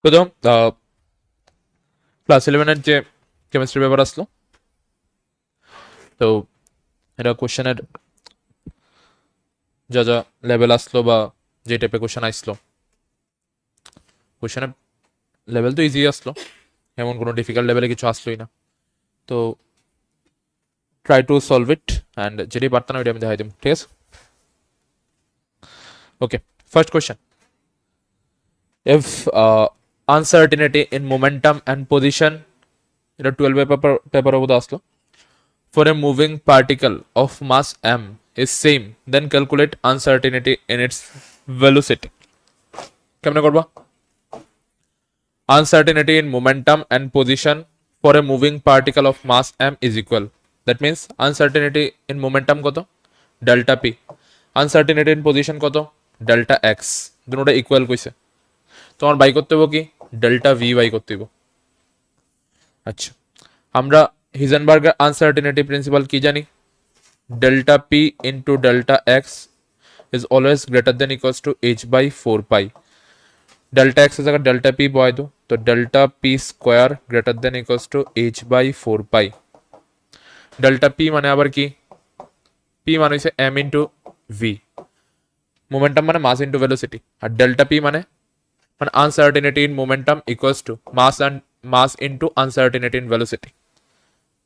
প্রথম ক্লাস 11-এর যে chemistry paper আসলো, তো এটা কোশ্চেনের যা যা লেভেল আসলো বা যে টাইপের কোশ্চেন আসলো, কোশ্চেনের লেভেল তো ইজি আসলো, এমন কোনো ডিফিকাল্ট লেভেলে কিছু আসলোই না। তো try to solve it and যেটাই পারতাম না ওইটা আমি দেখাই দিব, ঠিক আছে? Okay, first question, if uncertainty in momentum and position, এটা 12 পেপার মধ্যে আসলো, for a moving particle of mass m is same, then calculate uncertainty in its velocity. কেমনে করবা? Uncertainty in momentum and position for a moving particle of mass m is equal. That means uncertainty in momentum কত? Delta p. Uncertainty in position কত? Delta x. দুটোটা equal কইছে, তোমার by করতে হবে কি? Delta V by করতে হবে। আচ্ছা, আমরা হিজেনবার্গের আনসার্টেনিটি প্রিন্সিপাল কি জানি? Delta P into delta X is always greater than equals to H by 4 pi. Delta X এর জায়গায় ডেল্টা পি বয় দো, তো delta P square greater than equals to H by 4 pi. Delta P মানে আবার কি? পি মানে হচ্ছে এম ইন্টু ভি, মোমেন্টাম মানে মাস ইন্টু ভেলোসিটি, আর ডেল্টা পি মানে uncertainty in momentum equals to mass into uncertainty in velocity,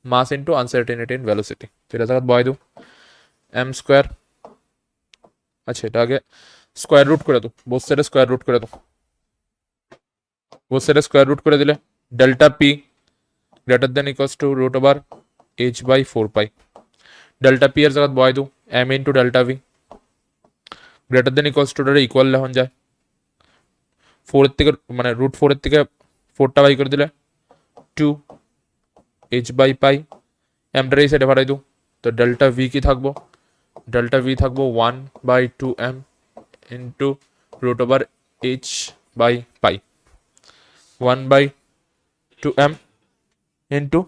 mass into uncertainty in velocity। তো এটা জায়গা বয় দো এম স্কোয়ার। আচ্ছা, এটা আগে স্কোয়ার রুট করে দো, বোথ সাইডে স্কোয়ার রুট করে দো। বোথ সাইডে স্কোয়ার রুট করে দিলে delta P greater than equals to root over H by 4 pi. Delta P এর জায়গা বয় দো M into delta V greater than equals to equal লেখন যায় 4 থেকে, মানে রুট 4 থেকে 4টা বাই করে দিলে 2 এইচ বাই পাই। এমটার এই সাইডে ভাড়াই দু, তো ডেল্টা ভি কি থাকবো? ডেল্টা ভি থাকবো 1/2m into root over H by pi. 1/2m into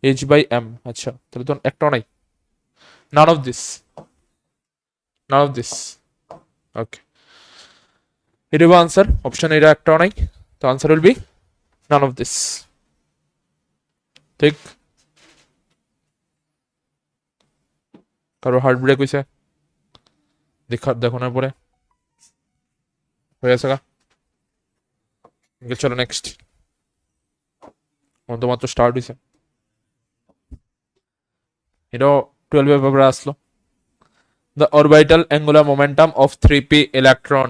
H by M. আচ্ছা, তাহলে তো একটাও নাই, নান অফ দিস। ওকে, এটা হবে আনসার। অপশন এটা একটাও নাই, তো answer will B none of this. ঠিক? কারো হার্ট ব্রেক হয়েছে দেখানোর পরে হয়ে গেছে গা? চলো নেক্সট, তো মাত্র স্টার্ট হয়েছে, এটাও 12 পেপারে আসলো। The orbital angular momentum of 3p electron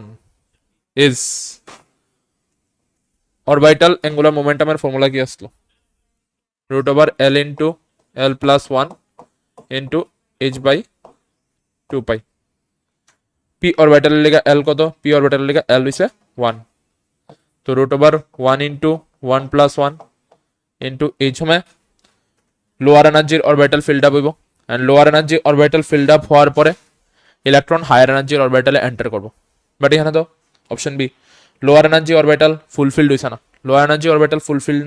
is, orbital angular মোমেন্টামের ফর্মুলা কি আসলো? Root over L into L plus 1 into H by 2 pi. P অরবিটালের লেগে এল কত? পি অরবিটালের লেগে এল হইছে 1, তো root over 1 into 1 plus 1 into H সময় লোয়ার এনার্জির অরবিটাল ফিল্ড আপ হইব, and lower energy orbital filled up হওয়ার পরে ইলেকট্রন হায়ার এনার্জির অরবিটালে এন্টার করবো। বাট এখানে তো option B, lower energy orbital fulfilled হয়েছে না। লোয়ার এনার্জি অরবিটাল ফুলফিল্ড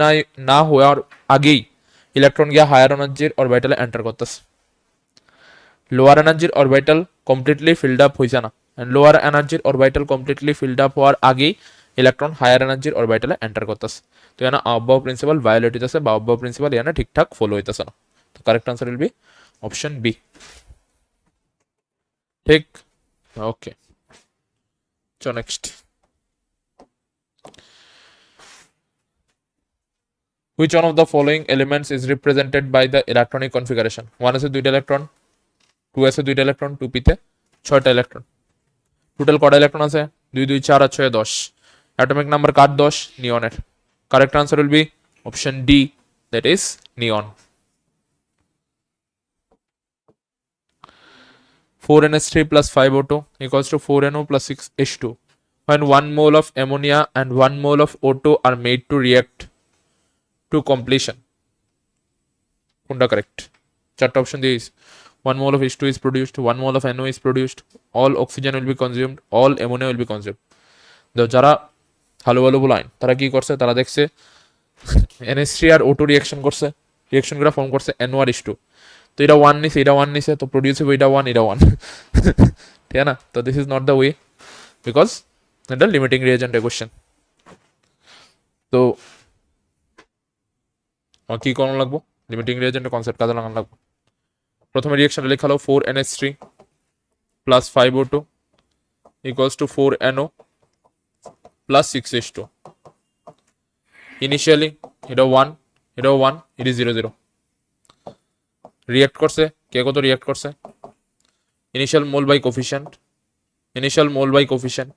না হওয়ার আগেই ইলেকট্রন গিয়া হায়ার এনার্জির অরবিটালে এন্টার করতেছে। লোয়ার এনার্জির অরবিটাল কমপ্লিটলি ফিল্ড আপ হয়েছে না, অ্যান্ড লোয়ার এনার্জির অরবিটাল কমপ্লিটলি ফিল্ড আপ হওয়ার আগেই ইলেকট্রন হায়ার এনার্জির অরবিটালে এন্টার করতেছে। তো এখানে আবহাওয়া প্রিন্সিপাল ভায়োলেট হইতেছে, বা আবহাওয়া প্রিন্সিপাল এখানে ঠিকঠাক ফলো হইতেছে না। তো correct answer will be option B. ঠিক? ওকে, চলো next. Which one of the following elements is represented by the electronic configuration? 1 আছে 2টা ইলেকট্রন, 2 আছে 2টা ইলেকট্রন, 2p তে 6টা ইলেকট্রন। টোটাল কটা ইলেকট্রন আছে? 2 2 4 আর 6 10। অ্যাটমিক নাম্বার কার 10? নিয়নের। Correct answer will be option D, that is neon. 4NH3 plus 5O2 equals to 4NO plus 6H2 when 1 mole of ammonia and 1 mole of O2 are made to react to completion. কোনটা correct? চারটা option দিয়েছে। 1 mole of H2 is produced, 1 mole of NO is produced, all oxygen will be consumed, all ammonia will be consumed. যারা ভালো ভালো বলাইন তারা কি করছে? তারা দেখছে NH3 আর O2 রিয়াকশন করছে, রিয়াকশন করে ফর্ম করছে NO আর H2, তো এটা 1 নিছে, এটা 1 নিছে, তো প্রডিউস হবে এটা 1, এটা 1। ঠিক না? তো this is not the way, because এটা লিমিটিং রিয়েজেন্টের কোশ্চেন। তো আমার কি করণ লাগবো, লিমিটিং রিয়েজেন্টের কনসেপ্ট কাজে লাগানো লাগবে। প্রথমে রিয়েকশনটা লেখা হলো 4NH3 plus 5O2 equals to 4NO plus 6H2। Initially এটাও 1, এটাও 1, এটি 0 0 রিয়েক্ট করছে, কে কত রিয়েক্ট করছে, initial mole by coefficient, initial mole by coefficient.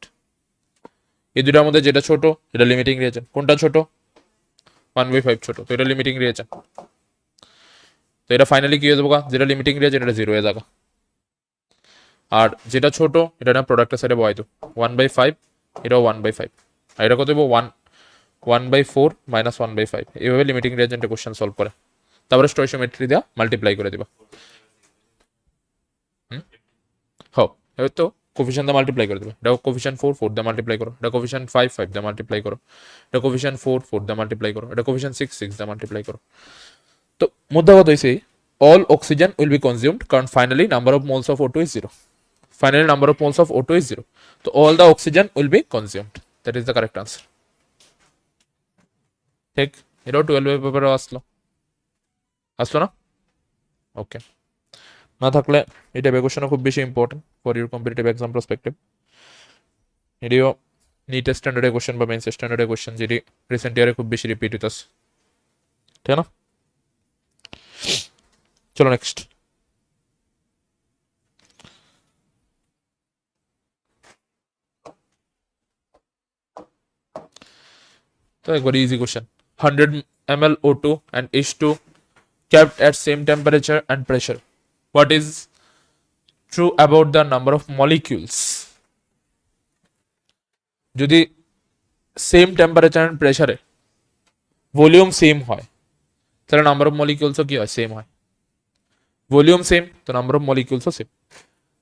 এই দুটার মধ্যে যেটা ছোট এটা লিমিটিং রিয়েজেন্ট, কোনটা ছোট 1/5 ছোট, তো এটা লিমিটিং রিয়েজেন্ট। তো এটা ফাইনালি কি হয়ে যাবো, যেটা লিমিটিং রিয়েজেন্ট এটা 0 হয়ে যাবে। আর যেটা ছোট এটা না প্রোডাক্টের সাইডে বয় তো 1/5, এটাও 1/5, আর এটা কত দেবো 1/4 মাইনাস 1/5। এইভাবে লিমিটিং রিয়েজেন্টের কোশ্চেন সলভ করে, তারপরে স্টয়চিওমেট্রি দেওয়া মাল্টিপ্লাই করে দিবা। এবার তো কোফিশিয়েন্ট দিয়ে মাল্টিপ্লাই করে দেবে, এটা কোফিশিয়েন্ট 4 4 দিয়ে মাল্টিপ্লাই করো, এটা কোফিশিয়েন্ট 5 5 দিয়ে মাল্টিপ্লাই করো, এটা কোফিশিয়েন্ট 4 4 দিয়ে মাল্টিপ্লাই করো, এটা কোফিশিয়েন্ট 6 6 দিয়ে মাল্টিপ্লাই করো। তো মুদ্রা কথা হইছে all oxygen will be consumed কারণ finally number of moles of O2 is 0, finally number of moles of O2 is 0, so all the oxygen will be consumed, that is the correct answer. ঠিক, এটাও 12 পেপারে আসলো না? ওকে, না থাকলে এটা question খুব বেশি important for your competitive exam perspective. এটিও নিট স্ট্যান্ডার্ডের কোশ্চেন বা মেন্স স্ট্যান্ডার্ডের কোশ্চেন যেটি রিসেন্ট ইয়ারে খুব বেশি রিপিট হইতেছে, ঠিক না? চলো নেক্সট। তো একবার easy question, 100 ml O2 and H2 kept at same temperature and pressure, what is true about the number of molecules? যদি সেম টেম্পারেচার এন্ড প্রেসারে ভলিউম সেম হয় তাহলে নাম্বার অফ মলিকিউলসও কি হয়, সেম হয়। ভলিউম সেম তো নাম্বার অফ মলিকিউলসও সেম।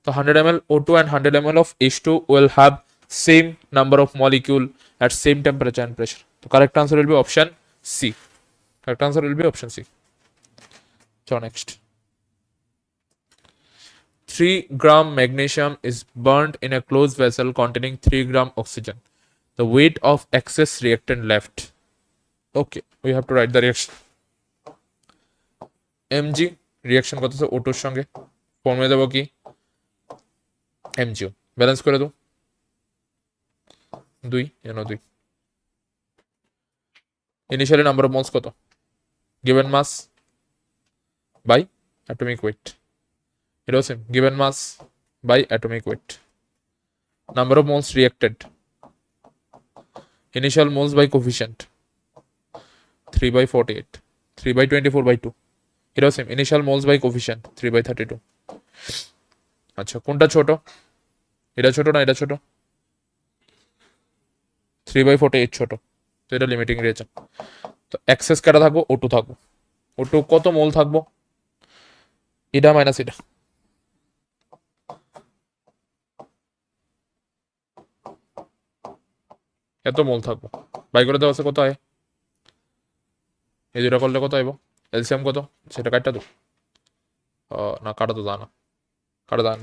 তো 100 ml O2 and 100 ml of H2 will have same number of molecule at same temperature and pressure. So correct answer will be option C. Correct answer will be option C. So next. 3 gram magnesium is burnt in a closed vessel containing 3 gram oxygen. The weight of excess reactant left. Okay, we have to write the reaction. mg reaction করতেছে O2 এর সঙ্গে, formula দেব কি mgO, balance করে দাও 2 এনো 2। Initially number of moles কত, given mass by atomic weight, এটাও same, given mass by atomic weight. Number of moles reacted, initial moles by coefficient 3/48, 3/24/2, এটাও same, initial moles by coefficient 3/32। আচ্ছা কোনটা ছোট, এটা ছোট না এটা ছোট, 3/48 ছোট, তো এটা লিমিটিং রিয়েজেন্ট। তো এক্সেস কাটা থাকবো O2 থাকবো, O2 কত মোল থাকবো, এটা মাইনাস এটা, এত মোল থাকবো, বাই করে দেওয়া আছে কত হয়, এই দুটা করলে কত আইব, এলসিএম কত সেটা কাটটা তো না কাটা তো জানা, কাটা জান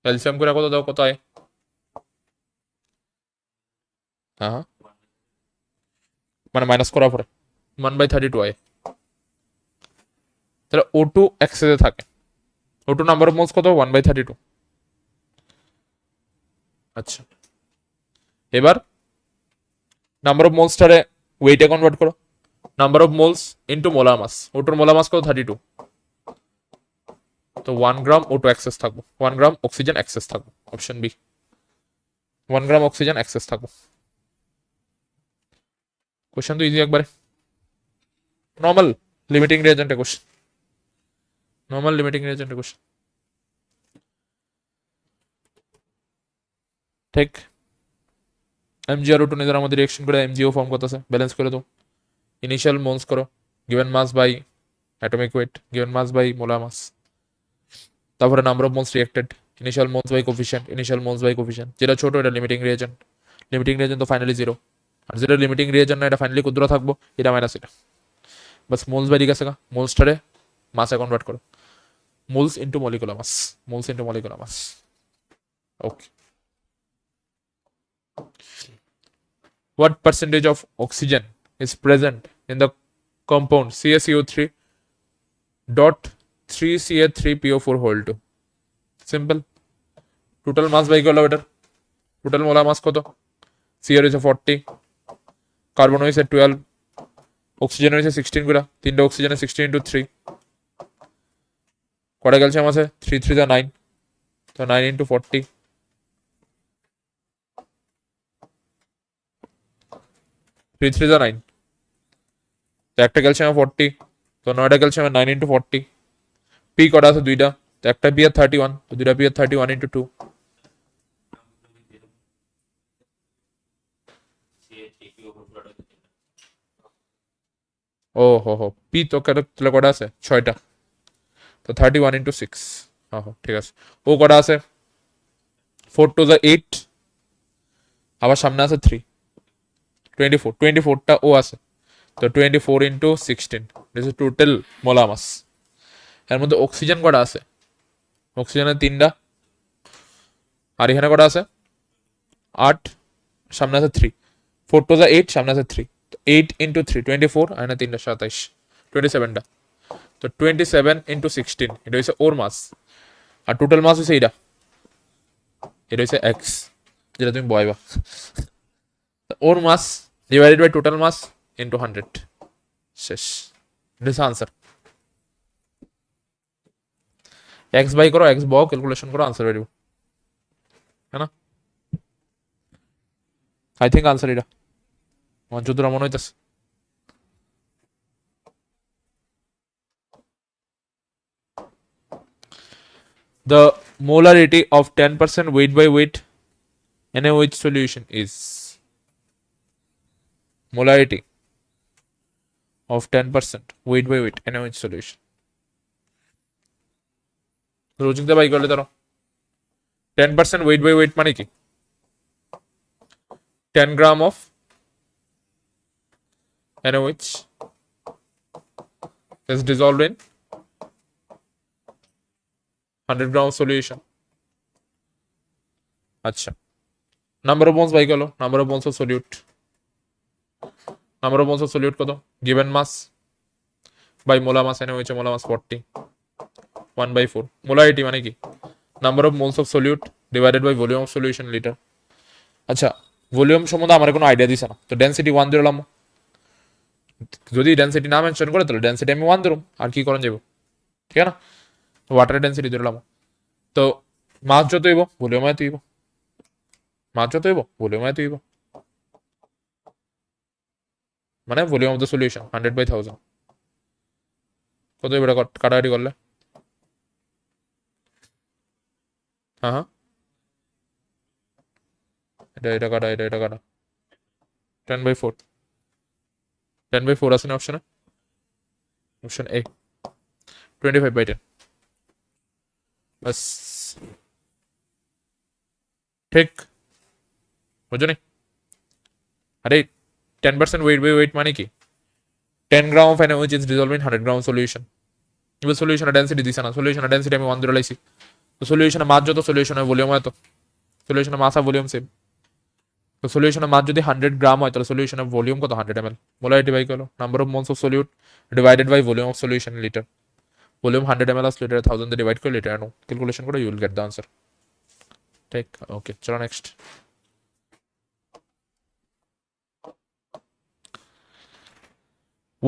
এলসিএম করে কত দাও কত আয়, হ্যাঁ হ্যাঁ মানে মাইনাস করার পরে 1/32 আয়। তাহলে O2 এক্সেসে থাকে, O2 নাম্বার অফ মোলস কত 1/32। আচ্ছা এবার নাম্বার অফ মোলসটারে ওয়েটে কনভার্ট করো, number of moles into molar mass, O2 molar mass কত 32, তো 1 গ্রাম O2 এক্সেস থাকবো, 1 গ্রাম অক্সিজেন এক্সেস থাকবো, option B 1 gram oxygen excess থাকবো। কোশ্চেন তো ইজি একবারে, নর্মাল লিমিটিং রিয়েজেন্টের কোশ্চেন, নর্মাল লিমিটিং রিয়েজেন্টের কোশ্চেন। ঠিক, mg আর O2 নিজের আমাদের রিঅ্যাকশন করে mgO ফর্ম করতেছে, ব্যালেন্স করে দাও, ইনিশিয়াল মোলস করো given mass by atomic weight, given mass by molar mass, তারপরে number of moles reacted, initial moles by coefficient, initial moles by coefficient, যেটা ছোট এটা লিমিটিং রিয়েজেন্ট, লিমিটিং রিয়েজেন্ট তো finally 0, আর যেটা লিমিটিং রিয়েজেন্ট না এটা ফাইনালি ক্ষুদ্র থাকবো, এটা মাইনাস এটা, বাস মোলস বাই দিকে আছে, মোলসটারে মাসে কনভার্ট করো, moles into molecular mass, moles into molecular mass. Okay What percentage of oxygen is present in the compound CaCO3 dot 3Ca3PO4 whole 2? Simple. Total mass by kilometer. Total molar mass কত? CR হয়েছে 40, carbon হয়েছে 12, oxygen হয়েছে 16 গুলা, তিনটা অক্সিজেনে 16 into 3, কটা calcium আছে? 3 3 যা 9, তো 9 into 40, 3 3 যা 9, তো একটা ক্যালসিয়ামে 40, তো 9টা ক্যালসিয়ামে 9 into 40, পি কটা আছে? দুইটা, তো একটা পি এর 31, তো দুইটা পি এর 31 into 2, ও হো পি তো তাহলে কটা আছে? 6টা, তো 31 into 6, হ্যাঁ ঠিক আছে। ও কটা আছে? 4 to the 8, আবার সামনে আছে 3, 24, 24টা ও আছে, তো 24 into 16, this is total molar mass. এর মধ্যে অক্সিজেন কটা আছে? অক্সিজেনের 3টা, আর এখানে কটা আছে? 8, সামনে আছে 3, 4 to the 8, সামনে আছে 3, তো 8 into 3, 24, আর এখানে 3টা 27, 27টা, তো 27 into 16, এটা হচ্ছে ওর মাস। আর টোটাল মাস হচ্ছে এটা, এটা হচ্ছে এক্স, যেটা তুমি বয়বা। ওর mass divided by total mass into 100, শেষ। This answer. এক্স বাই করো, এক্স বাও ক্যালকুলেশন করো, আনসার বেরিয়ে, হ্যাঁ না? আই থিঙ্ক আনসার এটা আমার যতটা মনে হইতেছে। The molarity of 10% weight by weight NaOH solution is, molarity of 10% weight by weight NaOH solution, রোজিংটা বাই করলে ধরো 10% weight by weight মানে কি? 10 gram of NaOH is dissolved in 100 gram solution. আচ্ছা, নাম্বার অফ মোলস বাই করলো, number of moles of solute, number of moles of solute কত? Given mass by molar mass, NaOH molar mass 40, 1/4। Molarity মানে কি? Number of moles of solute divided by volume of solution litre. আচ্ছা, volume সম্বন্ধে আমার কোনো idea দিছে না, তো ডেন্সিটি 1 দিলাম। যদি ডেন্সিটি না মেনশন করে তাহলে ডেন্সিটি আমি 1 দিলাম, আর কি করেন যাব, ঠিক আছে না? ওয়াটারের ডেন্সিটি দিলাম, তো মাস যত হইব ভলিউম এত হইব, মাস যত হইব ভলিউম এত হইব, মানে ভলিউম অফ দ্য সলিউশন 100/1000 কত হইব? এটা কাটাকাটি করলে, হ্যাঁ হ্যাঁ, এটা কাটা, এটা কাটা, 10/4, 10/4 আছে না অপশনে? অপশন এ 25/10, বাস, ঠিক বুঝো নি? আরে 10% weight by weight মানে কি? 10 gram of NaOH is dissolved in 100 gram solution. এবার সলিউশনের ডেন্সিটি দিছে না, সলিউশনের ডেন্সিটি আমি 1 ধরে লাইছি, তো সলিউশনের মাস যত সলিউশনের ভলিউম এত, সলিউশনের মাস আর ভলিউম সেম, তো সলিউশনের মাস যদি 100 গ্রাম হয় তাহলে সলিউশনের ভলিউম কত? 100 ml। মোলারিটি বাই করলো number of moles of solute divided by volume of solution litre, volume 100 ml as litre 1000 দিয়ে ডিভাইড করে লিটার আনো, ক্যালকুলেশন করে you will get the answer. ঠিক, ওকে চলো next.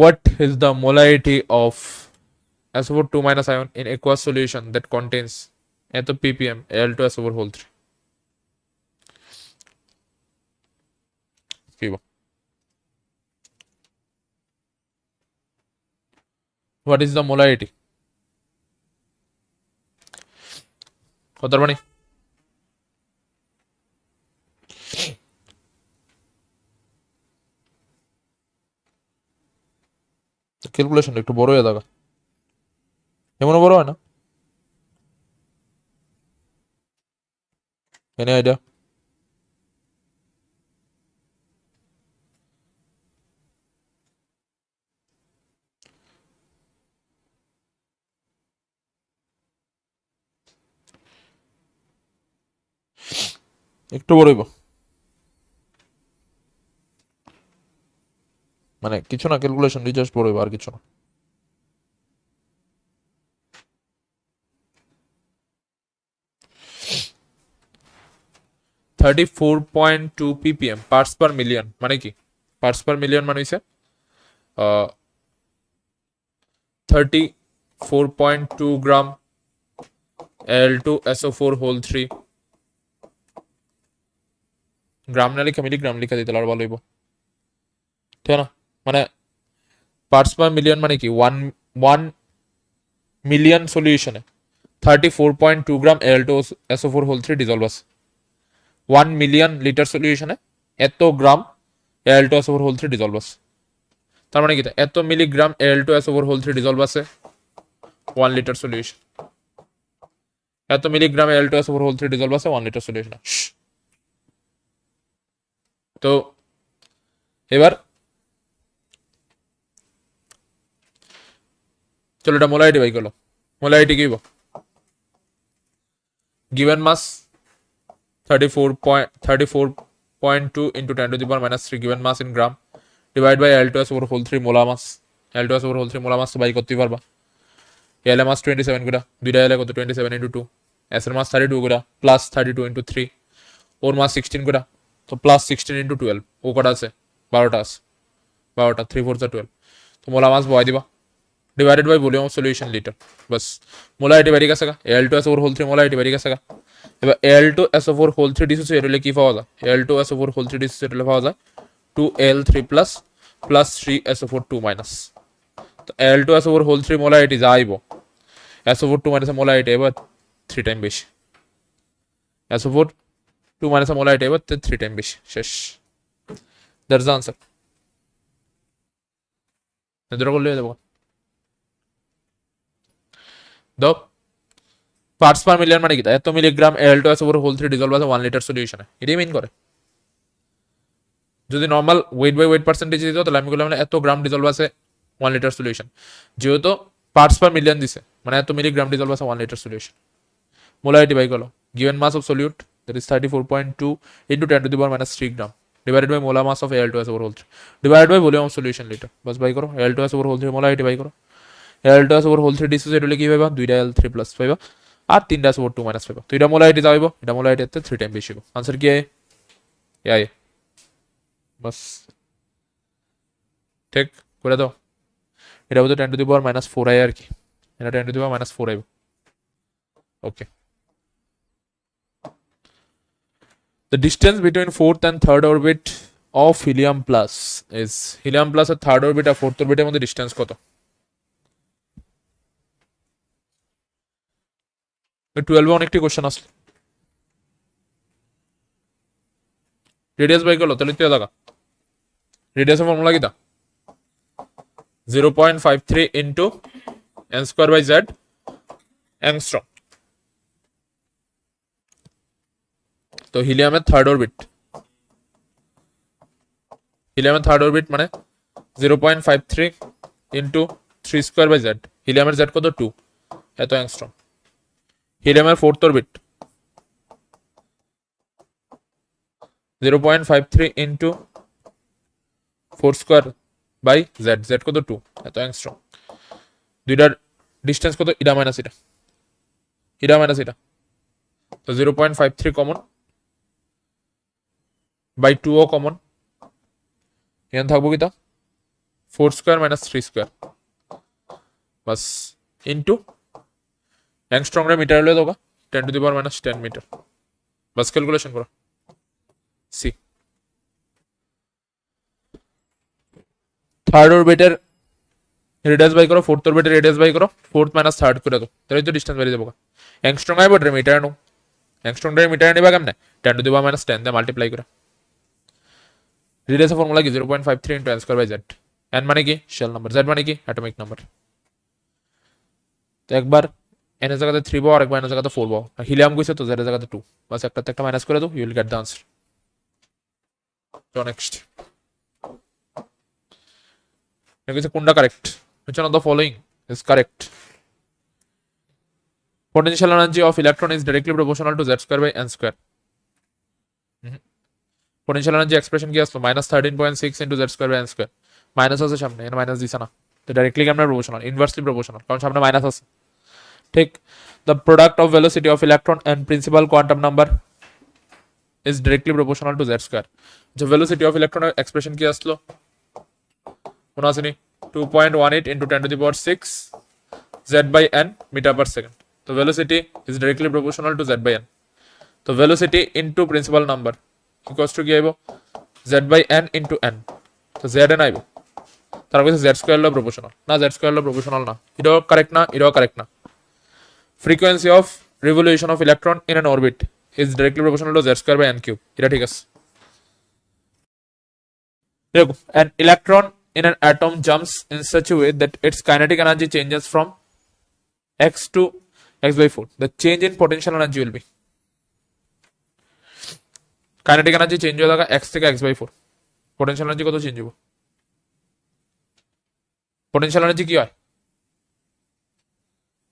What is the molarity of SO4 2- ion in aqueous solution that contains এত ppm Al2SO4 whole 3? কি বল? What is the molarity? কত মানে? ক্যালকুলেশন একটু বড় হয়ে থাকা, এমনও বড় হয় না, এনে আইডিয়া। একটু বড় হইব, মানে কিছু না, ক্যালকুলেশন রিচার্জ পড়বে আর কিছু না। (34.2 ppm parts per million মানে কি? পার্টস পার মিলিয়ন মানে হইছে 34.2 গ্রাম Al2SO4 হোল 3 গ্রাম না লিখে মিলিগ্রাম লিখে দিতে আর ভালো হইব, ঠিক না? মানে পার্টস পার মিলিয়ন মানে কি, 1 মিলিয়ন সলিউশনে 34.2 গ্রাম Al2SO4 হোল 3 ডিজলভ আছে। 1 মিলিয়ন লিটার সলিউশনে এত গ্রাম Al2SO4 হোল 3 ডিজলভ আছে। তার মানে কি, এত মিলিগ্রাম Al2SO4 হোল 3 ডিজলভ আছে 1 লিটার সলিউশন। এত মিলিগ্রাম Al2SO4 হোল 3 ডিজলভ আছে 1 লিটার সলিউশন। তো এবার চলো এটা মোলারিটি বাই করলো। মোলারিটি কি given mass 34.2 into 10 to the power minus 3 given mass in gram divided by L2S over whole 3 molar mass। L2S over whole 3 molar mass তো by করতে পারবা। L এর মাস 27 গুড়া, দুইটা L কত 27 into 2, S এর মাস 32 গুড়া প্লাস 32 into 3, ওর মাস 16 গুড়া তো প্লাস 16 into 12, ও কটা আছে 12টা আছে, 12টা 3 4 12, তো মোলার মাস বয় দিবা divided by volume of solution litre. বাস মোলারিটি বেরিয়ে গেছে গা, L2SO4 হোল 3 মোলারিটি বেরিয়ে গেছে গা। এবার L2SO4 হোল 3 ডিসোসিয়েট হলে কি পাওয়া যায়? L2SO4 হোল 3 ডিসোসিয়েট হলে পাওয়া যায় 2L3 plus plus 3SO4 2 minus. তো L2SO4 হোল 3 মোলারিটি যা আইব SO4 2 মাইনাস মোলারিটি এবার 3 টাইম বেশি, SO4 2 মাইনাস মোলারিটি এবার 3 টাইম বেশি। শেষ, দ্যাটস দ্য আনসার। এদের করলে দেবো দো পার্টস পার মিলিয়ন মানে কি, এত মিলিগ্রাম Al2SO4 হোল 3 ডিজলভ আছে 1 লিটার সলিউশনে, এটাই মিন করে। যদি normal weight by weight percentage দিত তাহলে আমি বললাম এত গ্রাম ডিজলভ আছে 1 লিটার সলিউশন, যেহেতু পার্টস পার মিলিয়ন দিছে মানে এত মিলিগ্রাম ডিজলভ আছে 1 লিটার সলিউশন। মোলারিটি বাই করলো, given mass of solute that is 34.2 into 10 to the power minus 3 gram divided by molar mass of Al2SO4 whole 3 divided by volume of solution liter। बस by करो Al2SO4 whole 3 molarity by করো। Al2SO4 whole 3 dissociate হলে কি পাইবা, 2টা L3 plus পাইবা আর 3টা SO4 2 minus পাইবা। তো এটা মোলারিটি যাইবো, এটা মোলারিটি এতে 3 টাইম বেশি হবে। आंसर কি है ये बस ঠিক করে দাও। এটা হতো 10 to the power minus 4 I আর কি, এটা 10 to the power minus 4 আইবো। ওকে, the distance between fourth and third orbit of helium plus is helium plus এর থার্ড অরবিট আর ফোর্থ অরবিটের মধ্যে ডিসটেন্স কত? 12 এ অনেকটি কোশ্চেন আসলে রেডিয়াস বাই করলো তাহলে তুই লাগা রেডিয়াসের ফর্মুলা কি তা 0.53 into n square by z angstrom. তো হিলিয়ামের থার্ড অরবিট মানে 0.53 ইন্টু 3 স্কোয়ার বাই জেড, হিলিয়ামের জেড কত 2, এত অ্যাংস্ট্রম। হিলিয়ামের fourth orbit 0.53 into 4 square by Z, Z কত 2, এত অ্যাংস্ট্রম। দুইটার ডিস্টেন্স কত, ইডা মাইনাস এটা, তো 0.53 কমন বাই 2 ও কমন, এখানে থাকবো কি তা 4 স্কোয়ার মাইনাস 3 স্কোয়ার বাস ইন্টু অ্যাংস্ট্রম রে মিটার হলে দেবো 10 to the power minus 10 metre. বাস ক্যালকুলেশন করো। সি থার্ড অরবিটের রেডিয়াস বাই করো, ফোর্থ অরবিটের রেডিয়াস বাই করো, ফোর্থ মাইনাস থার্ড করে দাও, তাহলে তো ডিস্টেন্স বেরিয়ে যাবো। অ্যাংস্ট্রম আইবো মিটার নো, অ্যাংস্ট্রম মিটার নিবা কেমনে 10 to the power minus 10 দিয়ে মাল্টিপ্লাই করে। রেডিয়াসের ফর্মুলা কি 0.53 into n square by z, n মানে কি শেল নাম্বার, z মানে কি অ্যাটমিক নাম্বার। তো একবার n এর জায়গাতে 3 পাও আর একবার n এর জায়গাতে 4 পাও, আর হিলিয়াম কইছে তো z এর জায়গাতে 2, বাস একটাতে একটা মাইনাস করে দাও, you will get the answer. তো নেক্সট কইছে কোনটা correct, which one of the following is correct? Potential energy of electron is directly proportional to z square by n square. Potential energy expression কি আসলো -13.6 into z square by n square, minus আছে সামনে, এখানে minus দিছে না, তো directly কেমন proportional, inversely proportional, কারণ সামনে মাইনাস আছে। ঠিক, the product of velocity of electron and principal quantum number is directly proportional to Z square. যে ভেলোসিটি অফ ইলেকট্রনের এক্সপ্রেশন কি আসলো মনে আসেনি, 2.18 into 10 to the power 6 z/n meter per second. তো velocity is directly proportional to z/n. তো velocity into principal number equals to কি আইব z/n into n. তো zn আইব, তার কাছে z স্কয়ার ল প্রপোর্শনাল না, z স্কয়ার ল প্রপোর্শনাল না, এটাও কারেক্ট না, এটাও কারেক্ট না। frequency of revolution of electron in an orbit is directly proportional to z square by n cube, এটা ঠিক আছে। দেখো, an electron in an atom jumps in such a way that its kinetic energy changes from x to x/4. The change in potential energy will be, kinetic energy change হয়ে থাকা x থেকে x/4, potential energy কত change হবে? potential energy কি হয়?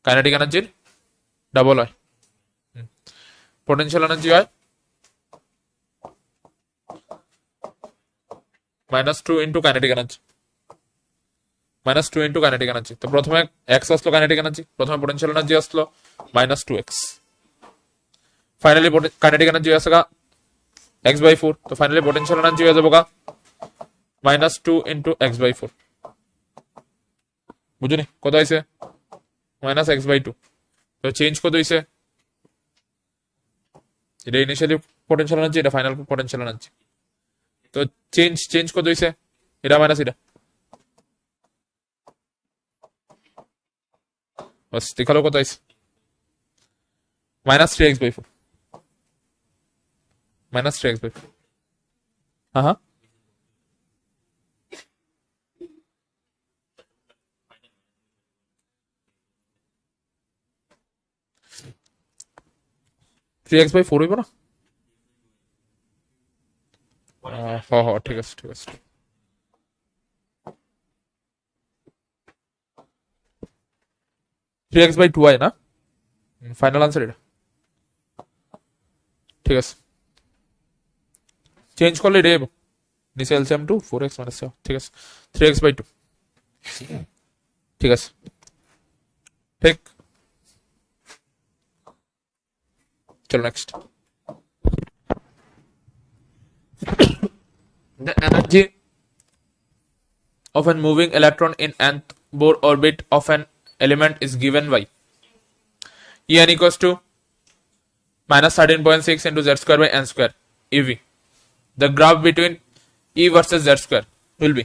kinetic energy double হয়। potential energy হয় -2 into kinetic energy, -2 into kinetic energy। তো প্রথমে x আসলো kinetic energy, প্রথমে potential energy আসলো -2x, ফাইনালি kinetic energy আসে x/4, তো ফাইনালি potential energy হয়ে যাবে -2 into x/4, বুঝুনি কত হইছে? -x/2। তো চেঞ্জ কত হইছে? এটা ইনিশিয়ালি potential energy, এটা ফাইনাল potential energy। তো চেঞ্জ কত হইছে? এটা মাইনাস এটা, বাস দেখালো কত হইছে? -3x/4, -3x/4। হ্যাঁ হ্যাঁ, (3x/4) হইব না? হ ঠিক আছে ঠিক আছে। 3x/2 হয় না, ফাইনাল আনসার এটা, ঠিক আছে। চেঞ্জ করলে এটা যাবো নিচে এলসিএম 2 4x - 7, ঠিক আছে 3x/2, ঠিক আছে ঠিক। চলো next, the energy of a moving electron in nth Bohr orbit of an element is given by En equals to -13.6 into z square by n square ev. The graph between E versus z square will be,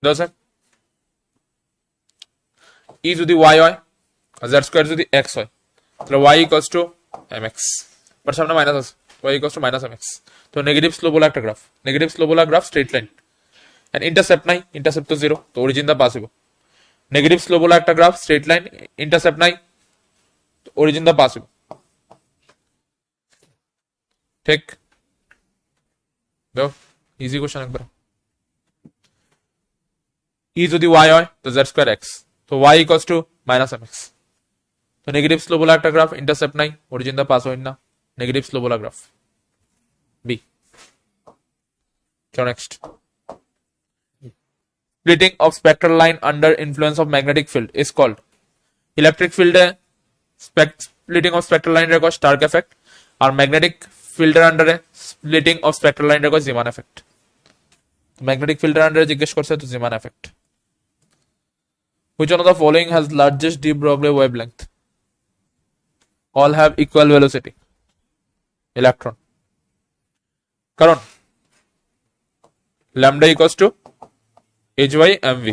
দর্শক E যদি y হয় আর z square যদি x হয়, তাহলে y equals to mx, but সামনে minus আছে, y equals to -mx। তো negative slope বলা একটা গ্রাফ, নেগেটিভ স্লো বলা graph straight line, and intercept নাই, ইন্টারসেপ্ট তো 0, তো অরিজিন দা পাস হইব। নেগেটিভ স্লো বলা একটা গ্রাফ স্ট্রেট লাইন, ইন্টারসেপ্ট নাই, তো অরিজিন দা পাস হইব, ঠিক। দেখো ইজি কোশ্চেন একবার। E যদি y হয় তো z স্কয়ার x, তো y ইকুয়ালস টু -mx। তো নেগেটিভ স্লো বলা একটা গ্রাফ, ইন্টারসেপ্ট নাই, অরিজিন দা পাস হইন না, নেগেটিভ স্লো বলা গ্রাফ বি। চলো next, splitting of spectral line under influence of magnetic field is called, electric field A splitting of spectral line রেখো স্টার্ক এফেক্ট, আর magnetic ফিল্ডের আন্ডারে splitting of spectral line রেখো জিমান effect. Magnetic ফিল্ডের আন্ডারে জিজ্ঞেস করছে তো জিমান effect. Which one of the following has largest de Broglie wavelength? All have equal velocity. Electron. কারণ lambda equals to h/mv,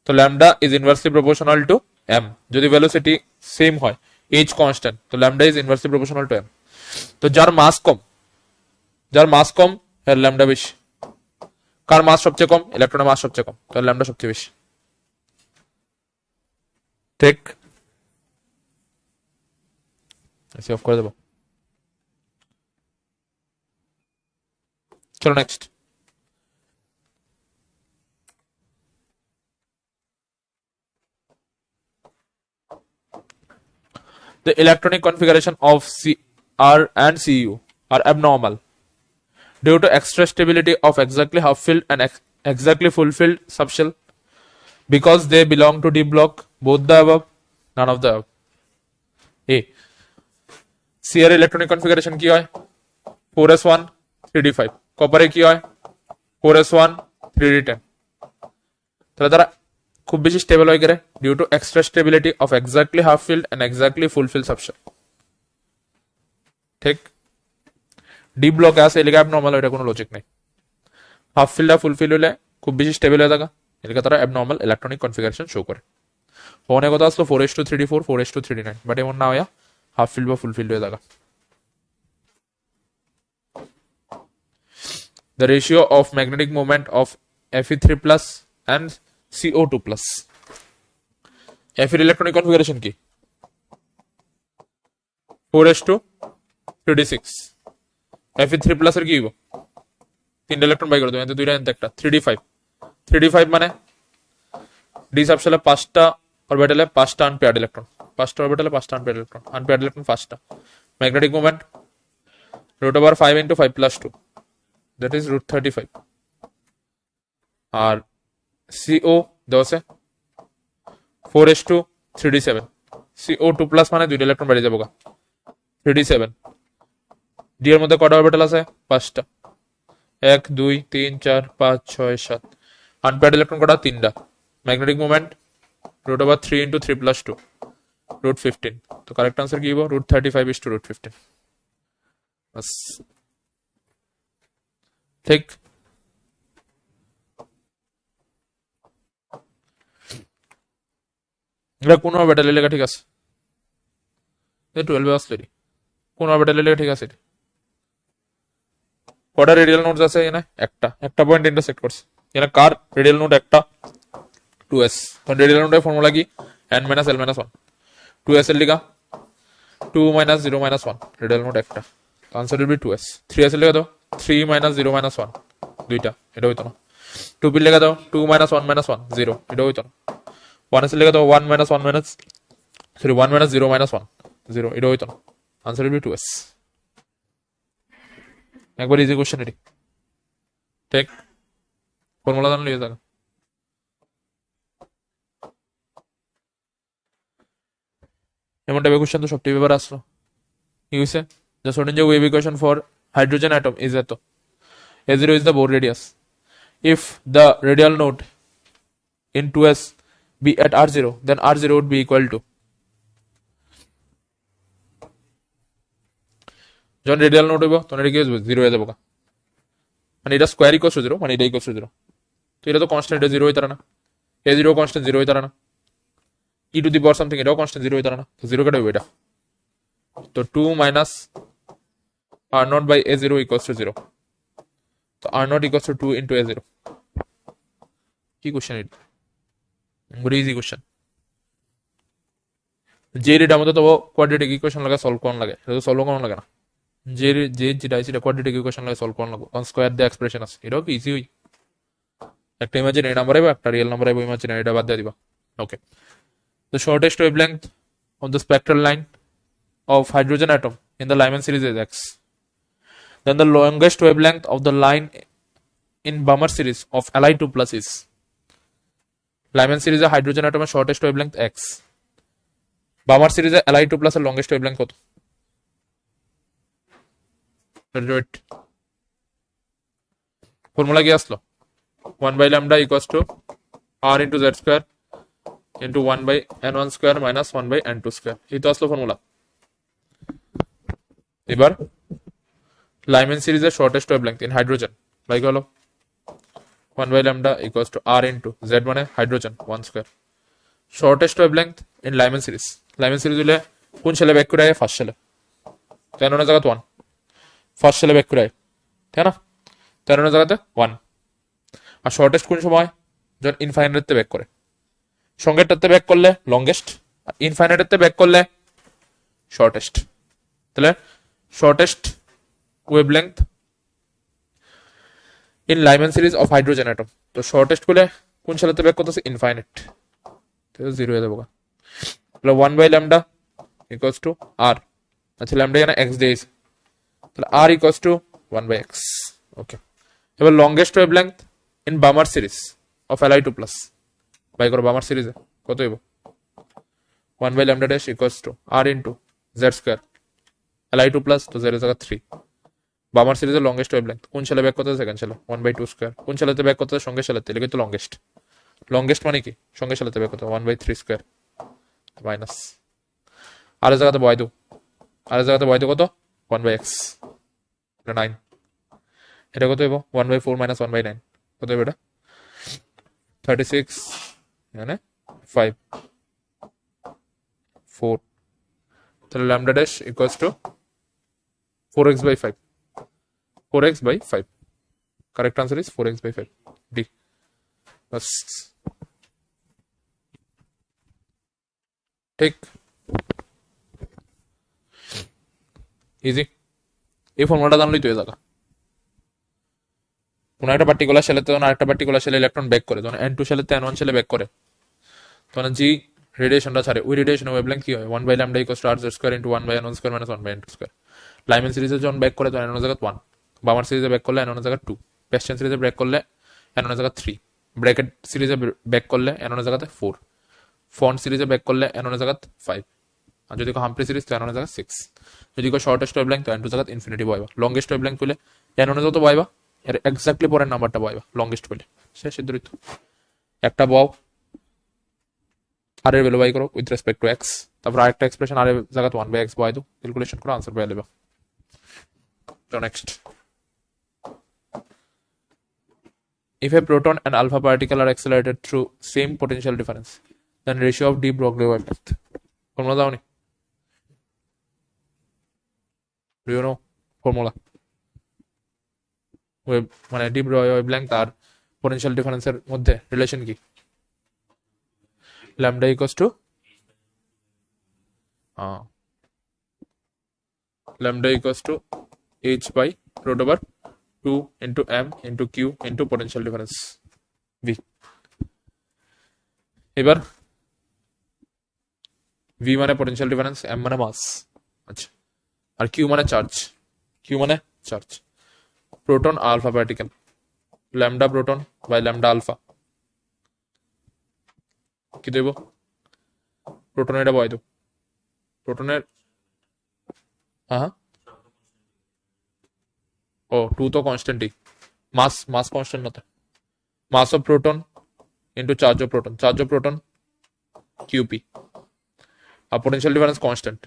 তো lambda is inversely proportional to m। যদি velocity সেম হয়, h constant, তো lambda is inversely proportional to m। তো যার মাস কম এর lambda বেশি। কার মাস সবচেয়ে কম? ইলেকট্রনের মাস সবচেয়ে কম, তো lambda সবচেয়ে বেশি, ঠিক। অফ করে দেবো। চলো next, the electronic configuration of CR and CU are abnormal due to extra stability of exactly half filled and exactly fulfilled subshell, because they belong to D block, both the above, none of the above. A. C এর electronic configuration কি হয় 4s1 3d5, কপারে কি হয় 4s1 3d10, তাহলে তারা খুব বেশি stable হয়ে গেলে due to extra stability of exactly half filled and exactly fully filled subshell. ঠিক ডি ব্লকে আছে এলাকা অ্যাবনর্মাল, এটা কোনো লজিক নেই। হাফ ফিল্ড আর ফুলফিল হলে খুব বেশি স্টেবল হয়ে থাকা এলাকা তারা অ্যাবনর্মাল ইলেকট্রনিক কনফিগারেশন শো করে। ফোনে কথা আসলো 4s2 3d4 4s2 3d9, but এমন না হইয়া হাফ ফিল্ড বা ফুলফিল হয়ে থাকা। The ratio of magnetic moment of Fe3 plus and CO2 plus. Fe electronic configuration কি 4s2 3d6, Fe3 plus এর কি হইব তিনটা ইলেকট্রন বাই করে দেব, এতে দুইটা এতে একটা 3d5, 3d5 মানে ডি সাবশেলে পাঁচটা অরবিটালে পাঁচটা আনপেয়ার্ড ইলেকট্রন, পাঁচটা অরবিটালে পাঁচটা আনপেয়ার্ড ইলেকট্রন, আনপেয়ার্ড ইলেকট্রন পাঁচটা, ম্যাগনেটিক মোমেন্ট √5 × 5 + 2, that is √35, আর CO দেওয়া আছে 4s2 3d7, CO2 প্লাস মানে দুইটা ইলেকট্রন বেড়ে যাবো 3d7, ডি এর মধ্যে কটা অরবিটাল আছে পাঁচটা, 1 2 3 4 5 6 7, আনপেয়ার্ড ইলেকট্রন কটা তিনটা, ম্যাগনেটিক মোমেন্ট √3 × 3 + 2 √15, তো কারেক্ট আনসার কি হবে √35 = √15। বাস ঠিক এটা কোন অরবিটালে লেখা ঠিক আছে 12 এ আসলে কোন অরবিটালে লেখা ঠিক আছে, কটা রেডিয়াল নোডস আছে এখানে একটা পয়েন্ট ইন্টারসেক্ট করছে, এখানে কার রেডিয়াল নোড একটা 2s, তখন রেডিয়াল নোডের ফর্মুলা কি n - l - 1, 2s এর লিখা 2 - 0 - 1, রেডিয়াল নোড একটা, তো answer will be 2s। 3s এর লিখা দাও 3 - 0 - 1, দুইটা, এটা হইতো না। 2p লিখা দাও 2 - 1 - 1, 0, এটা হইতো না। 1s এর লিখা দাও 1 - 0 - 1, 0, এটা হইতো না। Answer will be 2s। একবার ইজি কোশ্চেন এটি, ঠিক ফর্মুলা জানলে হয়ে যাবে। এমন টাইপের কোশ্চেন তো সবটি ব্যাপার আসলো। কি হয়েছে the Schrodinger wave equation for hydrogen atom is এত, A0 is the Bohr radius, if the radial node in 2s be at r0 then r0 would be equal to, যখন রেডিয়াল নোড হইব তখন এটা কি হবে 0 হয়ে যাবো, মানে এটা স্কয়ার ইকুয়ালস টু 0, মানে এটা ইকুয়ালস টু 0, তো এটা তো কনস্ট্যান্ট, এটা 0 হইতার না, A0 কনস্ট্যান্ট 0 হইতার না, e to the power something এটাও কনস্ট্যান্ট 0 হইতার না, তো 0 কেটে হইব এটা, তো 2 - r0 by A0 equals to 0, তো r0 equals to 2 into A0। কি কোশ্চেন এটা, ভেরি ইজি কোশ্চেন। যে এটা মধ্যে তো কোয়াড্রেটিক ইকুয়েশন লাগে সলভ করন লাগে, এটা তো সলভ করন লাগে না, যে যেটা আছে এটা কোয়াড্রেটিক ইকুয়েশন লাগে সলভ করন লাগবে, কারণ স্কয়ার দিয়ে এক্সপ্রেশন আছে, এটাও কি ইজি হই, একটা ইমাজিনারি নাম্বার আইবা একটা রিয়েল নাম্বার আইবা, ইমাজিনারি এটা বাদ দিয়ে দিবা। ওকে, the shortest wavelength of the spectral line of hydrogen atom in the Lyman series is x, then the longest wavelength of the line in Balmer series of Li2 plus is, Lyman series এ hydrogen অ্যাটমের shortest wavelength x, Balmer সিরিজে Li2 plus এর longest wavelength কত, formula কি আসলো 1 / lambda equals to r into z square into 1 / n1 square minus 1 / n2 square, এই তো আসলো ফর্মুলা। এবার লাইমেন সিরিজের shortest wavelength in hydrogen by হলো 1 / lambda equals to r into z মানে hydrogen 1 square, shortest wavelength in Lyman series, Lyman series হলে কোন সেলে ব্যাক করে আয় ফার্স্ট সেলে, তেরোনের জায়গাতে 1, ফার্স্ট সেলে ব্যাক করে আয়, তাই না, তেরোনের জায়গাতে 1, আর শর্টেস্ট কোন সময় যখন ইনফাইনাইটতে ব্যাক করে, সঙ্গেরটাতে ব্যাক করলে লংগেস্ট, আর ইনফাইনাইটতে ব্যাক করলে শর্টেস্ট, তাহলে shortest wavelength in Lyman series of hydrogen atom, তো শর্টেস্ট করলে কোন সালেতে ব্যাক করতেছে ইনফাইনাইট, তো 0 হয়ে যাবো, তাহলে 1 / lambda equals to r, আচ্ছা ল্যামডা এখানে x দিয়েছে, তাহলে r equals to 1 / x, okay, এবার longest wavelength in Balmer series of Li2 plus by করো বামার সিরিজে কত হইব 1 by lambda dash equals to r into z square Li2 plus তো z এর জায়গা 3 বামার সিরিজের লংগেস্ট ওয়েভলেংথ কোন ছেলে ব্যাক করতে সেকেন্ড ছেলে 1 বাই 2 স্কয়ার কোন ছেলেতে ব্যাক করতে সঙ্গে ছেলেতে লিখে তো লংগেস্ট মানে কি সঙ্গে ছেলেতে ব্যাক করতে 1 বাই 3 স্কয়ার মাইনাস আর এর জায়গাতে বয় দো কত 1 বাই x এটা 9 এটা কত হইব 1 বাই 4 মাইনাস 1 বাই 9 কত হইব এটা 36 মানে 5 4 তাহলে lambda dash equals two 4x by 5 4x by 5 correct answer is 4x by 5 D बस ঠিক ইজি এই ফর্মুলাটা জানলেই তো হয়ে যাবে কোন একটা পার্টিকুলার সেলে তখন আরেকটা পার্টিকুলার সেলে ইলেকট্রন ব্যাক করে তখন n2 সেলে n1 সেলে ব্যাক করে তখন জি রেডিয়েশনটা ছাড়ে ওই রেডিয়েশন ওয়েভলেংথ কি হয় 1 by lambda equals to r square into 1 by n1 square minus 1 by n2 square Lyman সিরিজে যখন ব্যাক করে তখন n1 জায়গা 1 বামার সিরিজে ব্যাক করলে n1 জায়গা 2 পেস্টেন সিরিজে ব্যাক করলে n1 জায়গা 3 ব্র্যাকেট সিরিজে ব্যাক করলে n1 জায়গাতে 4 ফন্ট সিরিজে ব্যাক করলে n1 জায়গা 5 আর যদি হাম্প্রি সিরিজ তো n1 জায়গা 6 যদি শর্টেস্ট ওয়েভলেংথ তো n2 জায়গা ইনফিনিটি বয়বা লংগেস্ট ওয়েভলেংথ হলে n1 যত বয়বা এর এক্স্যাক্টলি পরের নাম্বারটা বয়বা লংগেস্ট বলে শেষ সিদ্ধরিত একটা বও আর এর ভ্যালু বাই করো উইথ রেসপেক্ট টু x তারপর আরেকটা এক্সপ্রেশন আর এর জায়গাতে 1 বাই x বয় দাও ক্যালকুলেশন করো आंसर পেয়ে নেবে তো next if a proton and alpha particle are accelerated through same potential difference then ratio of d Broglie wavelength formula দাও নি do you know formula মানে d Broglie wavelength আর potential difference এর মধ্যে relation কি lambda equals to lambda equals to h by root over 2 into m into q into potential difference v এবার v মানে potential difference m মানে mass আচ্ছা আর q মানে charge proton alpha particle lambda proton by lambda alpha কি দেব proton এটা বয় দাও প্রোটনের হ্যাঁ ও 2 তো কনস্ট্যান্টই মাস কনস্ট্যান্ট না mass of proton into charge of proton qp আর পোটেনশিয়াল ডিফারেন্স কনস্ট্যান্ট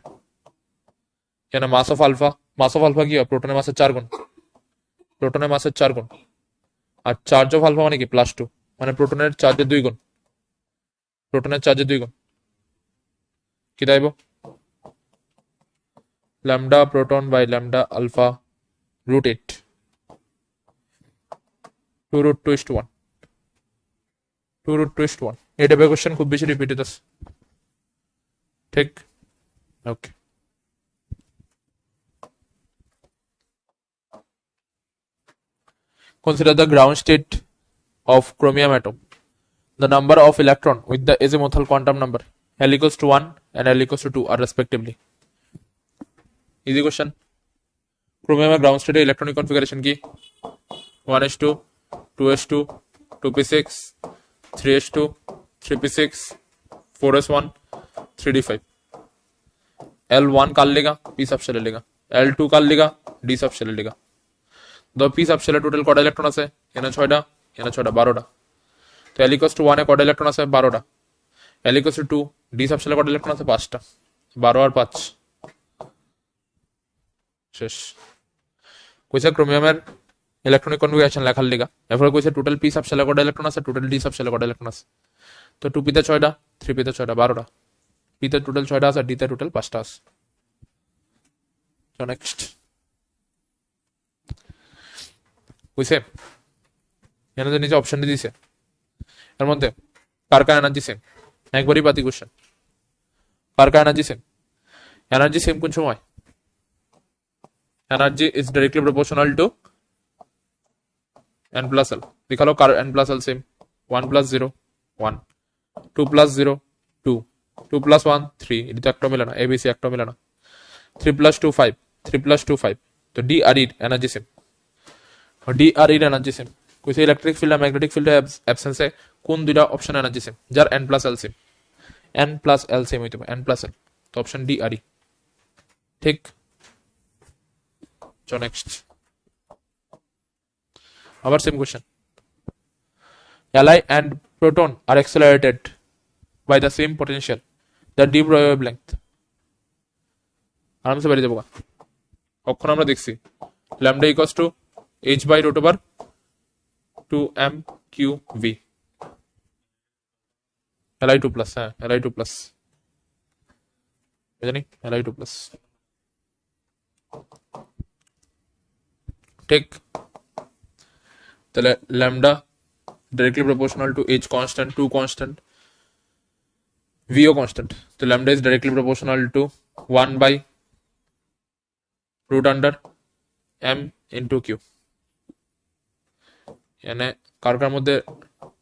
কেন মাস অফ আলফা কি হয় প্রোটনের মাসের 4 গুণ আর চার্জ অফ আলফা মানে কি +2 মানে প্রোটনের চার্জের 2 গুণ কি দাইব lambda proton by lambda alpha root 8 2 root 2 is to 1 এটা কোশ্চেন খুব বেশি রিপিটেড আছে ঠিক ওকে consider the ground state of chromium atom the number of electron with the azimuthal quantum number L equals to 1 and L equals to 2 are respectively easy question chromium ground state electronic configuration ki 1s2 2s2 2p6 3s2 3p6 4s1 3d5 L1 कर लेगा p सब shell लेगा L2 कर लेगा d सब shell लेगा दो p सब शेल टोटल কয়টা ইলেকট্রন আছে এখানে 6টা এখানে 6টা 12টা তো L equals to 1 এ কয়টা ইলেকট্রন আছে 12টা L equals to 2 d subshell কয়টা ইলেকট্রন আছে 5টা 12 আর 5 শেষ কইছে ক্রোমিয়ামের ইলেকট্রনিক কনফিগারেশন লেখার লিগা এরপর কইছে টোটাল p सब शेल কয়টা ইলেকট্রন আছে টোটাল d सब शेल কয়টা ইলেকট্রন আছে তো 2p তে 6টা 3p তে 6টা 12টা p তে টোটাল 6টা আছে d তে টোটাল 5টা আছে তো নেক্সট কইছে এখানে যে নিচে অপশন দিয়েছে এর মধ্যে কার কার এনার্জি সেম একবারই পাতি কোশ্চেন কার কার এনার্জি সেম কোন সময় energy is directly proportional to n plus l দেখালো কার n plus l same 1 plus 0 1 2 plus 0 2 2 plus 1 3 এটা একটা মিলে না abc একটা মিলে না 3 plus 2 5 3 plus 2 5 তো d আর e এনার্জি সেম ডি আর ইর এনার্জি সেম কইছে ইলেকট্রিক ফিল্ড আর ম্যাগনেটিক ফিল্ডের অ্যাবসেন্সে কোন দুইটা অপশন এনার্জি সেম যার n প্লাস এল সেম হইতে পারে n প্লাস এল তো অপশন ডি আর ই ঠিক চলো নেক্সট আবার same question Li and proton are accelerated by the same potential the d wavelength আরামসে বেরিয়ে যাবো কখন আমরা দেখছি lambda equals to h by root over 2 m q v li2 plus হ্যাঁ li2 plus জানি li2 plus ঠিক তাহলে lambda directly proportional to h constant 2 constant vo constant so lambda is directly proportional to 1 by root under m into q यानी কার মধ্যে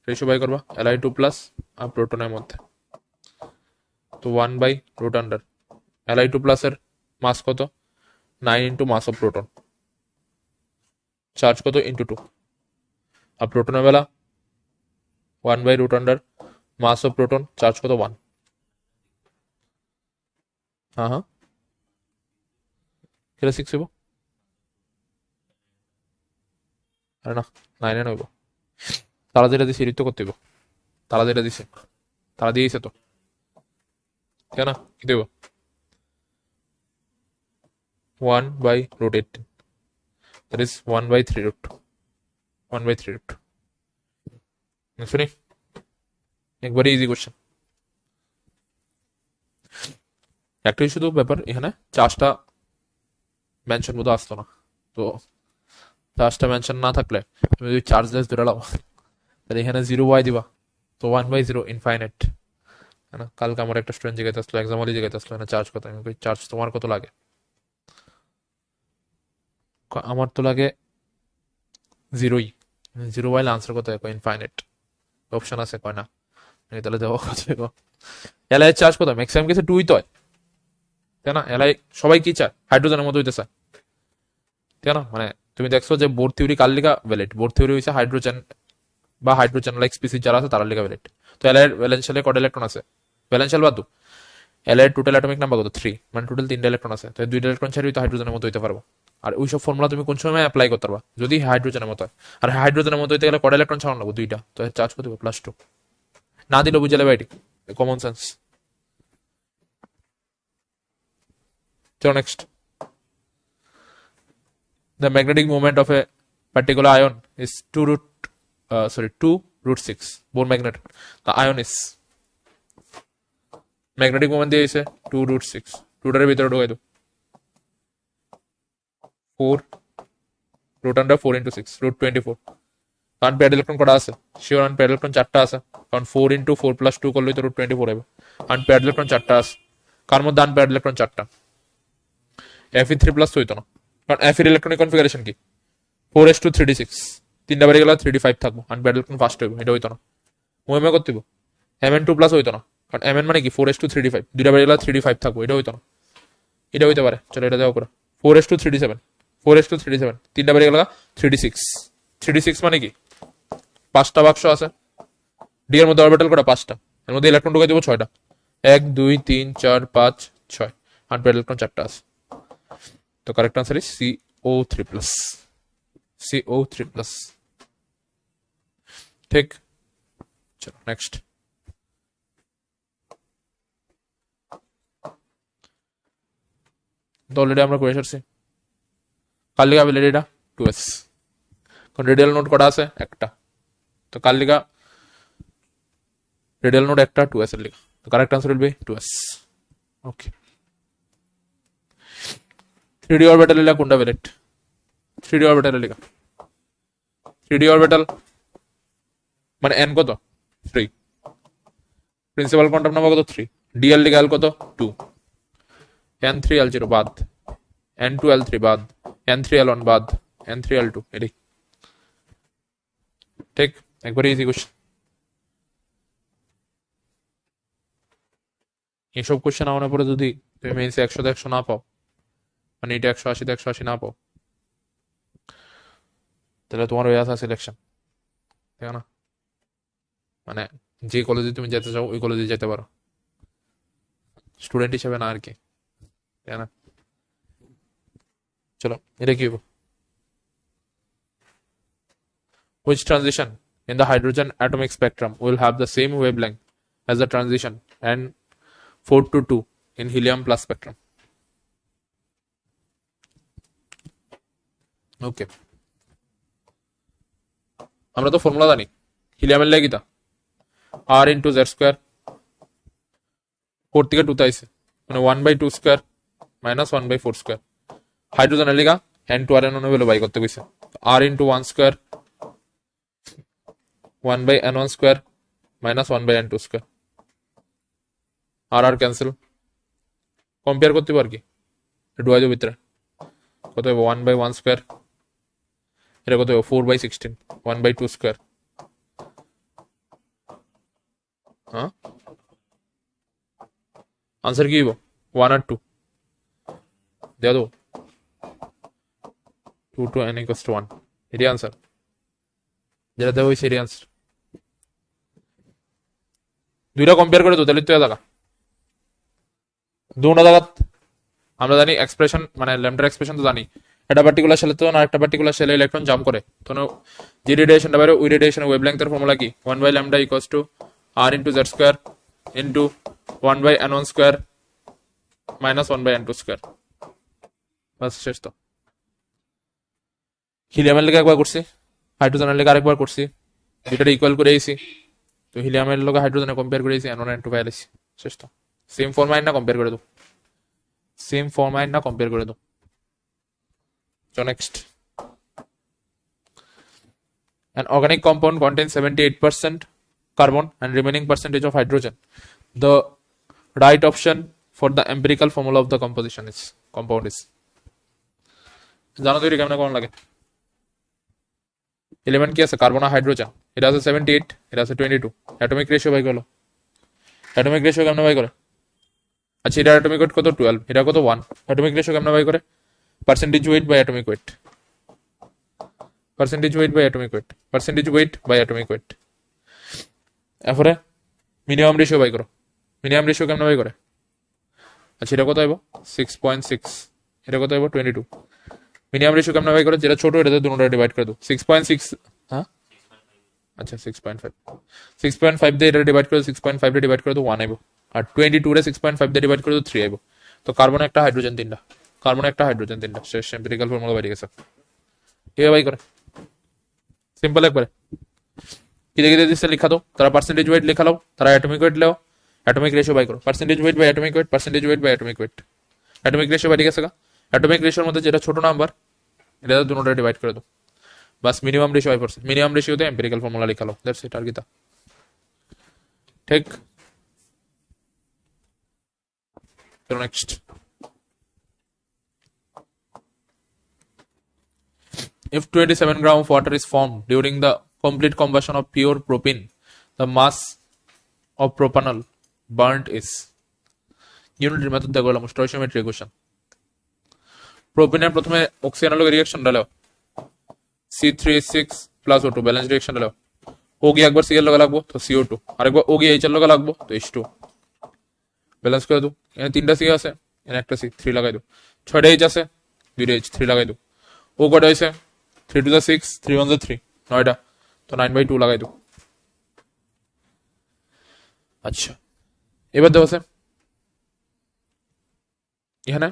ratio by করবা li2 plus আর প্রোটনের মধ্যে তো 1 by root under li2 plus এর মাস কত 9 into mass of proton charge কত into 2 আর প্রোটনের বেলা 1 by root under mass of proton charge কত 1 হ্যাঁ কেটে 6 হইব আরে না 9 এ হইব তারা যেটা দিছে এডিট তো করতে হইব তারা যেটা দিছে তারা দিয়েছে তো কেন কি দেব 1 by root 18 that is 1 by 3 root 1 by 3 root শুনি একবারে ইজি কোশ্চেন একটাই শুধু ব্যাপার এখানে চার্জটা মেনশন মতো আসতো না তো চার্জটা মেনশন না থাকলে তুমি যদি চার্জলেস ধরে নাও তাহলে এখানে 0 y দিবা তো 1 by 0 ইনফাইনাইট না কালকে আমার একটা স্টুডেন্ট জিজ্ঞাসা আসলো এক্সাম হলে জিজ্ঞাসা আসলো না চার্জ কত আমি কই চার্জ তোমার কত লাগে আমার তো লাগে 0ই 0 y আনসার কত হয় ইনফাইনাইট অপশন আছে কয় না তাহলে দেওয়া কত এলআই চার্জ কত ম্যাক্সিমাম কেসে 2ই তো হয় তাই না এলআই সবাই কি চায় হাইড্রোজেনের মতো হইতে চায় তাই না মানে তুমি দেখছো যে বোর থিওরি কার লিগা ভ্যালিড বোর থিওরি হইছে হাইড্রোজেন বা হাইড্রোজেন লাইক স্পিসিস যারা আছে তারা লিগা ভ্যালিড তো এলআই ভ্যালেন্সিয়ালে কত ইলেকট্রন আছে ভ্যালেন্সিয়াল বাদ দাও এলআই টোটাল অ্যাটমিক নাম্বার কত 3 মানে টোটাল 3টা ইলেকট্রন আছে তো 2টা ইলেকট্রন ছাড়াই তো হাইড্রোজেনের মতো হইতে পারবো আর ওইসব ফর্মুলা তুমি কোন সময় অ্যাপ্লাই করতে পারবা যদি হাইড্রোজেনের মতো হয় আর হাইড্রোজেনের মতো হইতে গেলে কত ইলেকট্রন ছাড়ানো লাগবে 2টা তো চার্জ কত হবে +2 না দিলে বুঝে যাবে এটি কমন সেন্স চলো next the magnetic moment of a particular ion is 2 root 6 Bohr magnet the ion is magnetic moment দিয়ে দিয়েছে 2 root 6 2টার ভিতরে ঢোকাই দাও 4 root under 4 into 6 root 24 কারণ প্যাড ইলেকট্রন কটা আছে শিওর আনপ্যাড ইলেকট্রন 4টা আছে কারণ 4 into 4 plus 2 করলেই তো root 24 হবে আনপ্যাড ইলেকট্রন 4টা আছে কার মধ্যে আনপ্যাড ইলেকট্রন 4টা Fe3 plus হইতো না কারণ Fe এর ইলেকট্রনিক কনফিগারেশন কি 4s2 3d6 তিনটা বাড়ি গেলে 3d5 থাকবো আনপ্যাড ইলেকট্রন ফার্স্ট হইব এটা হইতো না মোএমএ করতে হইব Mn2 plus হইতো না কারণ Mn মানে কি 4s2 3d5 দুইটা বাড়ি গেলে 3d5 থাকবো এটা হইতো না এটা হইতে পারে চলো এটা দেওয়া করে 4s2 3d7 তিনটা বাড়ি গেলে 3d6 মানে কি 5টা বাক্স আছে ডি এর মধ্যে অরবিটাল কটা 5টা এর মধ্যে ইলেকট্রন ঢুকাই দেবো 6টা 1 2 3 4 5 6 আনপ্যাড ইলেকট্রন 4টা আছে तो करेक्ट आंसर इज CO3 ठीक चलो नेक्स्ट तो ऑलरेडी আমরা করে এসেছি কার লিগা ভ্যালিড এটা 2s কোন রেডিয়াল নোড কটা আছে একটা তো কার লিগা রেডিয়াল নোড একটা 2s এর লিগা তো correct answer will be 2s okay 3d orbital লিগা কোনটা ভ্যালিড 3d orbital লিগা 3d orbital মানে n কত 3 প্রিন্সিপাল কোয়ান্টাম নাম্বার কত 3 dl লিগা l কত 2 n3 l0 বাদ n2 l3 বাদ n3 l1 বাদ n3 l2 এডি ঠিক একবার ইজি কোশ্চেন এইসব কোশ্চেন আনার পরে যদি তুমি মেইনসে 100 না পাও মানে এটা 180 না পাও তাহলে তোমার হয়ে আসা সিলেকশন, ঠিক না? মানে যে কলেজে তুমি যেতে চাও ওই কলেজে যেতে পারো, স্টুডেন্ট হিসেবে না আর কি, তাই না? চলো এটা কি হবো? Which transition in the hydrogen atomic spectrum will have the same wavelength as the transition N4 to 2 in helium plus spectrum? Okay. আমরা তো ফর্মুলা জানি, হিলিয়ামের লেগে কিতা আর ইন্টু জেড স্কোয়ার, 4 থেকে 2 আইছে, মানে 1/2 স্কোয়ার মাইনাস 1/4 স্কোয়ার। হাইড্রোজেনের লেগা N2 R N1 value by করতে কইছে, R into 1 square 1/N1 square minus 1/N2 square, R R cancel, compare করতে পার কি ডুয়াইজো ভিতরে কত হবে 1/1 স্কোয়ার, এটা কত হবে 4/16, 1/2 স্কোয়ার। হ্যাঁ আনসার কি হইব 1 আর 2 দেয়া দো, 2 to n equals to 1, এটি আনসার, যেটা দেওয়া হয়েছে এটি আনসার। দুইটা কম্পেয়ার করে তো তাহলে তো জায়গা দুটো জায়গাত আমরা জানি এক্সপ্রেশন, মানে ল্যামডার এক্সপ্রেশন তো জানি, একটা পার্টিকুলার সেলে তো না একটা পার্টিকুলার সেলে ইলেকট্রন জাম্প করে, তো যে রেডিয়েশনটা বাইরে ওই রেডিয়েশনের ওয়েভলেংথের ফর্মুলা কি 1/λ equals to r into Z square into 1/n1 square minus 1/n2 square. বাস শেষ। তো হিলিয়ামের লেগে একবার করছি, হাইড্রোজেনের লেগে আরেকবার করছি, দুইটা ইকুয়াল করে আইছি, তো হিলিয়ামের লগে হাইড্রোজেনে কম্পেয়ার করে আইছি, N1 N2 পাইছি, শেষ। তো সেম ফর্মাইট না কম্পেয়ার করে দাও, সেম ফর্মাইট না কম্পেয়ার করে দাও। So next, an organic compound contains 78% carbon and remaining percentage of hydrogen. The right option for the empirical formula of the composition is compound is, জানো তো এটা কেমন কোন লাগে? এলিমেন্ট কি আছে কার্বন আর হাইড্রোজেন, এটা আছে 78, এটা আছে 22, অ্যাটমিক রেশিও বাই করলো, অ্যাটমিক রেশিও কেমন বাই করে? আচ্ছা এটা অ্যাটমিক ওয়েট কত 12, এটা কত 1, অ্যাটমিক রেশিও কেমন বাই করে? Percentage weight by atomic weight, percentage weight by atomic weight, percentage weight by atomic weight. এরপরে মিনিমাম রেশিও বাই করো, মিনিমাম রেশিও কেমন বাই করে? আচ্ছা এটা কত হইব 6.6, এটা কত হইব 22। মিনিমাম রেশিও কেমন বাই করে? যেটা ছোট এটাতে দুটোটা ডিভাইড করে দাও, 6.6, হ্যাঁ আচ্ছা 6.5, 6.5 দিয়ে এটা ডিভাইড করে 6.5 দিয়ে ডিভাইড করে তো 1 আইব, আর 22 রে 6.5 দিয়ে ডিভাইড করে তো 3 আইব। তো কার্বন একটা হাইড্রোজেন তিনটা, কার্বন একটা হাইড্রোজেন তিনটা, শেষ। এম্পিরিক্যাল ফর্মুলা বাইরে গেছে, এভাবে বাই করে সিম্পল একবারে কি দেখে দিচ্ছে লেখা দাও, তারা পার্সেন্টেজ ওয়েট লেখা লাও, তারা অ্যাটমিক ওয়েট লেও, অ্যাটমিক রেশিও বাই করো, percentage weight by atomic weight, percentage weight by atomic weight, atomic ratio বাইরে গেছে, অ্যাটমিক রেশিওর মধ্যে যেটা ছোট নাম্বার এটা দুটোটা ডিভাইড করে দাও, বাস minimum ratio by percent, minimum রেশিওতে এম্পিরিক্যাল ফর্মুলা লেখা লাও, দ্যাটস ইট আর কিতা, ঠিক। চলো next, if 27 gram of water is formed during the complete combustion of pure propane, the mass of propanol burnt is, ইউনিটের মেথড দিয়ে করলাম স্টয়কিওমেট্রি ইকুয়েশন। প্রোপেনের প্রথমে অক্সিজেনের লগে রিঅ্যাকশন ডালো, C3H6 plus O2 balance reaction ডালো, ও গিয়ে একবার সিএল লগে লাগবো তো CO2, আরেকবার ও গিয়ে এইচ এর লগে লাগবো তো H2, ব্যালেন্স করে দাও। এখানে 3টা সি আছে, এখানে একটা C, 3 লাগাই দাও, 6টা H আছে, 2টা H, 3 লাগাই দাও। ও কটা হইছে 3 to the 6, 3 1 the 3, 9টা, তো 9/2 লাগাই দাও। আচ্ছা এবার দেওয়া আছে এখানে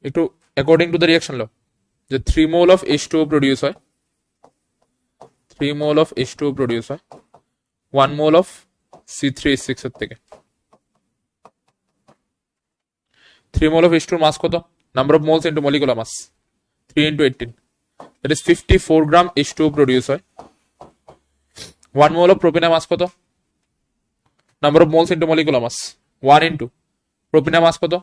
একটু অ্যাকর্ডিং টু দ্য রিঅ্যাকশন ল, যে 3 মোল অফ H2O প্রডিউস হয়, 3 মোল অফ H2O প্রডিউস হয় 1 মোল অফ C3H6 এর থেকে। 3 মোল অফ H2 মাস কত? Number of moles into molecular mass 3 into 18, that is 54 gram H2O produce হয়। 1 মোল অফ প্রোপেনের mass কত? Number of moles into molecular mass 1 into প্রোপেনের mass কত?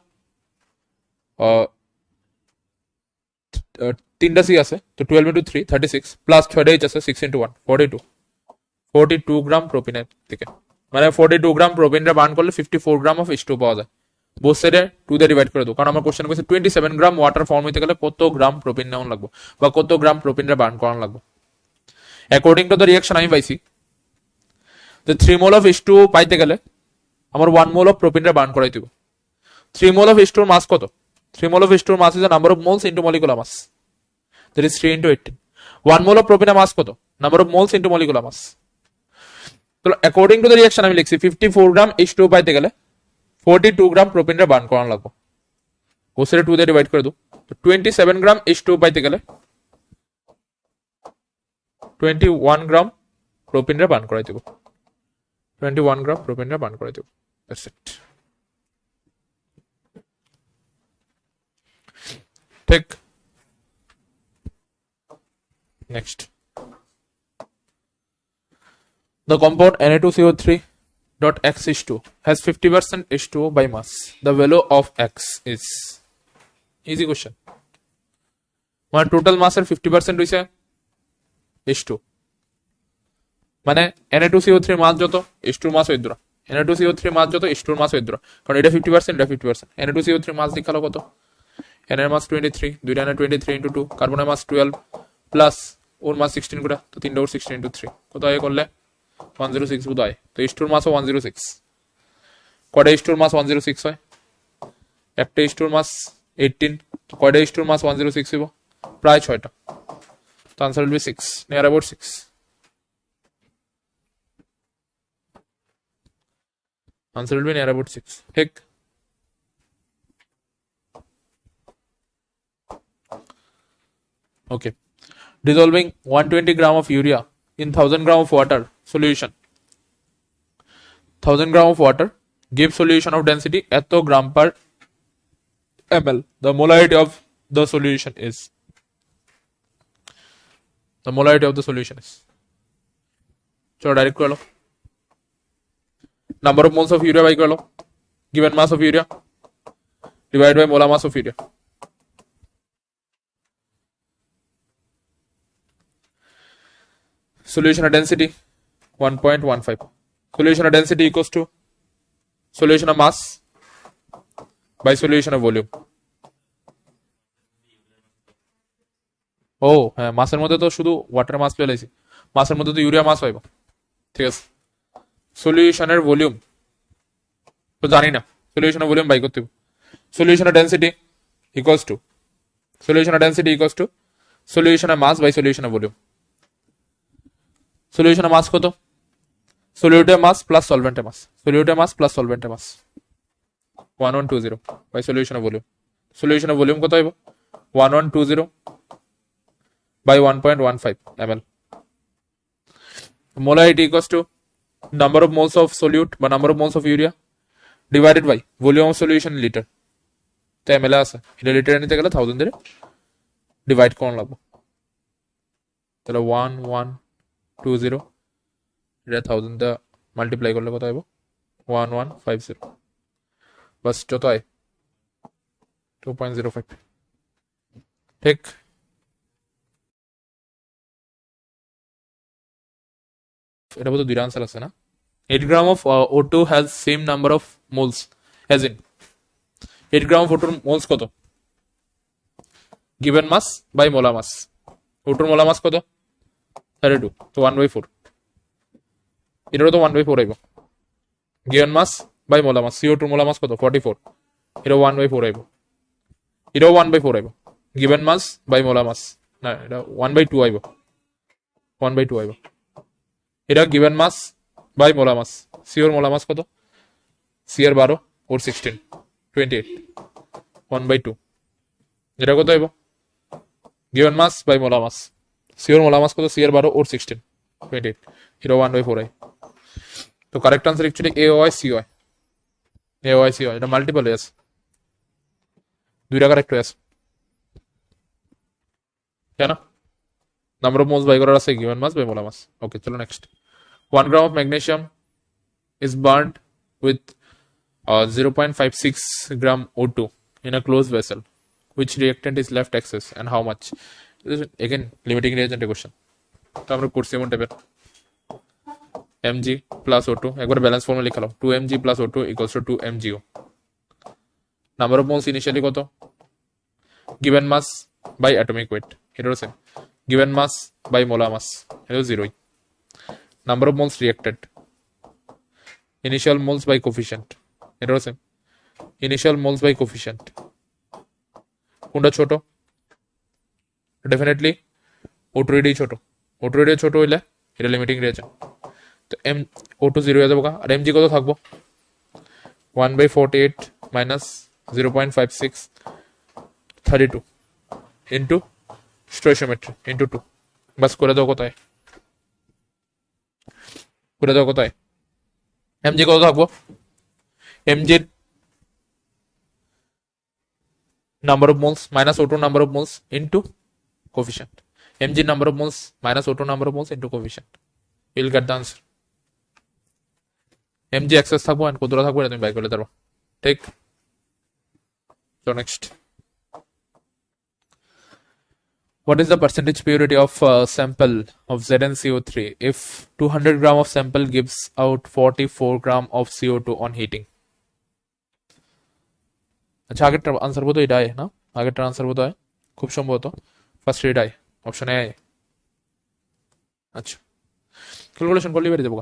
3টা সি আছে তো 12 into 3 36 প্লাস 6টা H আছে 6 into 1 42 গ্রাম প্রোপিনের থেকে, মানে 42 গ্রাম প্রোপিনটা বার্ন করলে 54 গ্রাম অফ H2O পাওয়া যায়। বোথ সাইডে 2 দিয়ে ডিভাইড করে দাও, কারণ আমার কোশ্চেন কইছে 27 গ্রাম ওয়াটার ফর্ম হইতে গেলে কত গ্রাম প্রোপিন নেওয়া লাগবে বা কত গ্রাম প্রোপিনটা বার্ন করানো লাগবে, অ্যাকর্ডিং টু দ্য রিয়াকশন আমি পাইছি যে 3 মোল অফ H2 পাইতে গেলে আমার 1 মোল অফ প্রোপিনটা বার্ন করাই দিব। 3 মোল অফ H2 এর মাস কত? 3 মোল অফ H2 এর mass is the number of moles into molecular mass, that is 3 into 18। 1 mole of প্রোপিনের মাস কত? Number of moles into molecular mass. তো অ্যাকর্ডিং টু দ্য রিয়াকশন আমি লিখছি 54 গ্রাম H2 পাইতে গেলে 42 গ্রাম প্রোপিনটা বার্ন করানো লাগবে। কোসের 2 দিয়ে ডিভাইড করে দাও। তো 27 গ্রাম H2 পাইতে গেলে 21 গ্রাম প্রোপিনটা বার্ন করাই দেব। 21 গ্রাম প্রোপিনটা বার্ন করাই দেব। That's it. ঠিক। Next, the compound Na2CO3.X has 50% H2O by mass. The value of X is, easy question. মানে টোটাল মাসের 50% হইছে H2, মানে Na2CO3 মাস যত H2 মাস হইদ্র, Na2CO3 মাস যত H2 মাস হইদ্র, কারণ এটা 50% এটা 50%। Na2CO3 মাস দেখালো কত? Na এর মাস 23, দুইটা Na 23 ইনটু 2, কার্বনের মাস 12 প্লাস ওর মাস 16 করে, তো তিনটা ওর 16 ইনটু 3 কত হয় করলে 106 বোধ হয়। তো H2 এর মাসও 106। কয়টা H2 এর মাস 106 হয়? একটা H2 এর মাস 18, কয়টা H2 এর মাস 106 হইব? প্রায় 6টা। তো answer will be 6, near about 6। Answer will be near about 6। ঠিক। Okay, dissolving 120 gram of urea in 1000 gram of water solution, 1000 gram of water give solution of density at gram per ml. The molarity of the solution is, the molarity of the solution is, चलो direct कर लो, number of moles of urea by कर लो, given mass of urea divided by molar mass of urea। Solution of density 1.15, solution of density equals to solution of mass by solution of volume। ও হ্যাঁ, মাসের মধ্যে তো শুধু water মাস পেয়ে লাইছি, মাসের মধ্যে তো ইউরিয়া মাস হইব। ঠিক আছে, সলিউশনের ভলিউম তো জানি না, সলিউশনের ভলিউম বাই করতে হবে। সলিউশনের ডেন্সিটি ইকুয়ালস টু, সলিউশনের ডেন্সিটি ইকুয়ালস টু সলিউশনের মাস বাই সলিউশনের ভলিউম। সলিউশনের মাস কত? সলিউটের মাস প্লাস সলভেন্টের মাস, সলিউটের মাস প্লাস সলভেন্টের মাস 1120 বাই সলিউশনের ভলিউম। সলিউশনের ভলিউম কত হইব? 1120 by 1.15 ml। Molarity equals to number of moles of solute বা number of moles of urea divided by volume of solution in liter। তো ml আছে, এটা লিটারে নিতে গেলে 1000 দিয়ে ডিভাইড করন লাগবে। তাহলে 1120 এটা 1000 দিয়ে মাল্টিপ্লাই করলে কত হবে? 1150 বাস যত হয় 2.05। ঠিক। এটা বোধহয় দুইটা আনসার আছে না? 8 gram of O2 has same number of moles as in, 8 gram of O2 moles কত? given mass by molar mass, O2 molar mass কত? 32, তো 1/4, এটারও তো 1/4 আইব। given mass by molar mass, CO2 molar mass কত? 44, এটা 1/4 আইব, এটাও 1/4 আইব। given mass by molar mass না, এটা 1/2 আইব, 1/2 আইব। এটা given mass by molar mass, সিওর মোলার মাস কত? সিআর 12 ওর 16 28 1/2, এটা কত হইব? Given mass by molar mass, সিওর মোলার মাস কত? সিআর 12 ওর 16 28, এটা 1/4 হয়। তো কারেক্ট আনসার অ্যাকচুয়ালি এ হয় সি হয়, এ হয় সি হয়, এটা মাল্টিপল হয়ে আছে, দুইটা কারেক্ট হয়ে আছে কেন? নাম্বার অফ মোলস বাই করার আছে given mass by molar mass. Okay, চলো next. 1 gram of magnesium is burned with 0.56 gram O2 in a closed vessel. Which reactant is left excess and how much? This is again limiting reagent question. তো আমরা করছি এমন টাইপের mg plus O2, একবার balance formula লিখে নাও, 2mg plus O2 equals to 2mgO। Number of moles initially কত? Given mass by atomic weight, এটা হচ্ছে given mass by molar mass এটা 0 number of moles reacted initial moles by coefficient এটা same initial moles by coefficient কোনটা ছোট definitely O2 ready ছোট O2 ready ছোট হইলে এটা লিমিটিং রিয়েকশন তো m O2 0 হয়ে যাবে আর mg কত থাকবো 1/48 minus 0.56 32 into stoichiometry into 2 बस করে দাও কত হয় mg কত থাকবো mg এর number of moles minus O2 number of moles into coefficient mg number of moles minus O2 number of moles into coefficient you'll get the answer mg access থাকবো and কতটা থাকবো এটা তুমি বাই করলে পারবা ঠিক so next what is the percentage purity of sample of ZnCO3 if 200 gram of sample gives out 44 gram of CO2 on heating আচ্ছা আগেরটার আনসার বোধহয় এটাই না আগেরটার আনসার বোধহয় খুব সম্ভবত ফার্স্ট এটাই অপশন এ আচ্ছা ক্যালকুলেশন করলে বেরিয়ে যাবো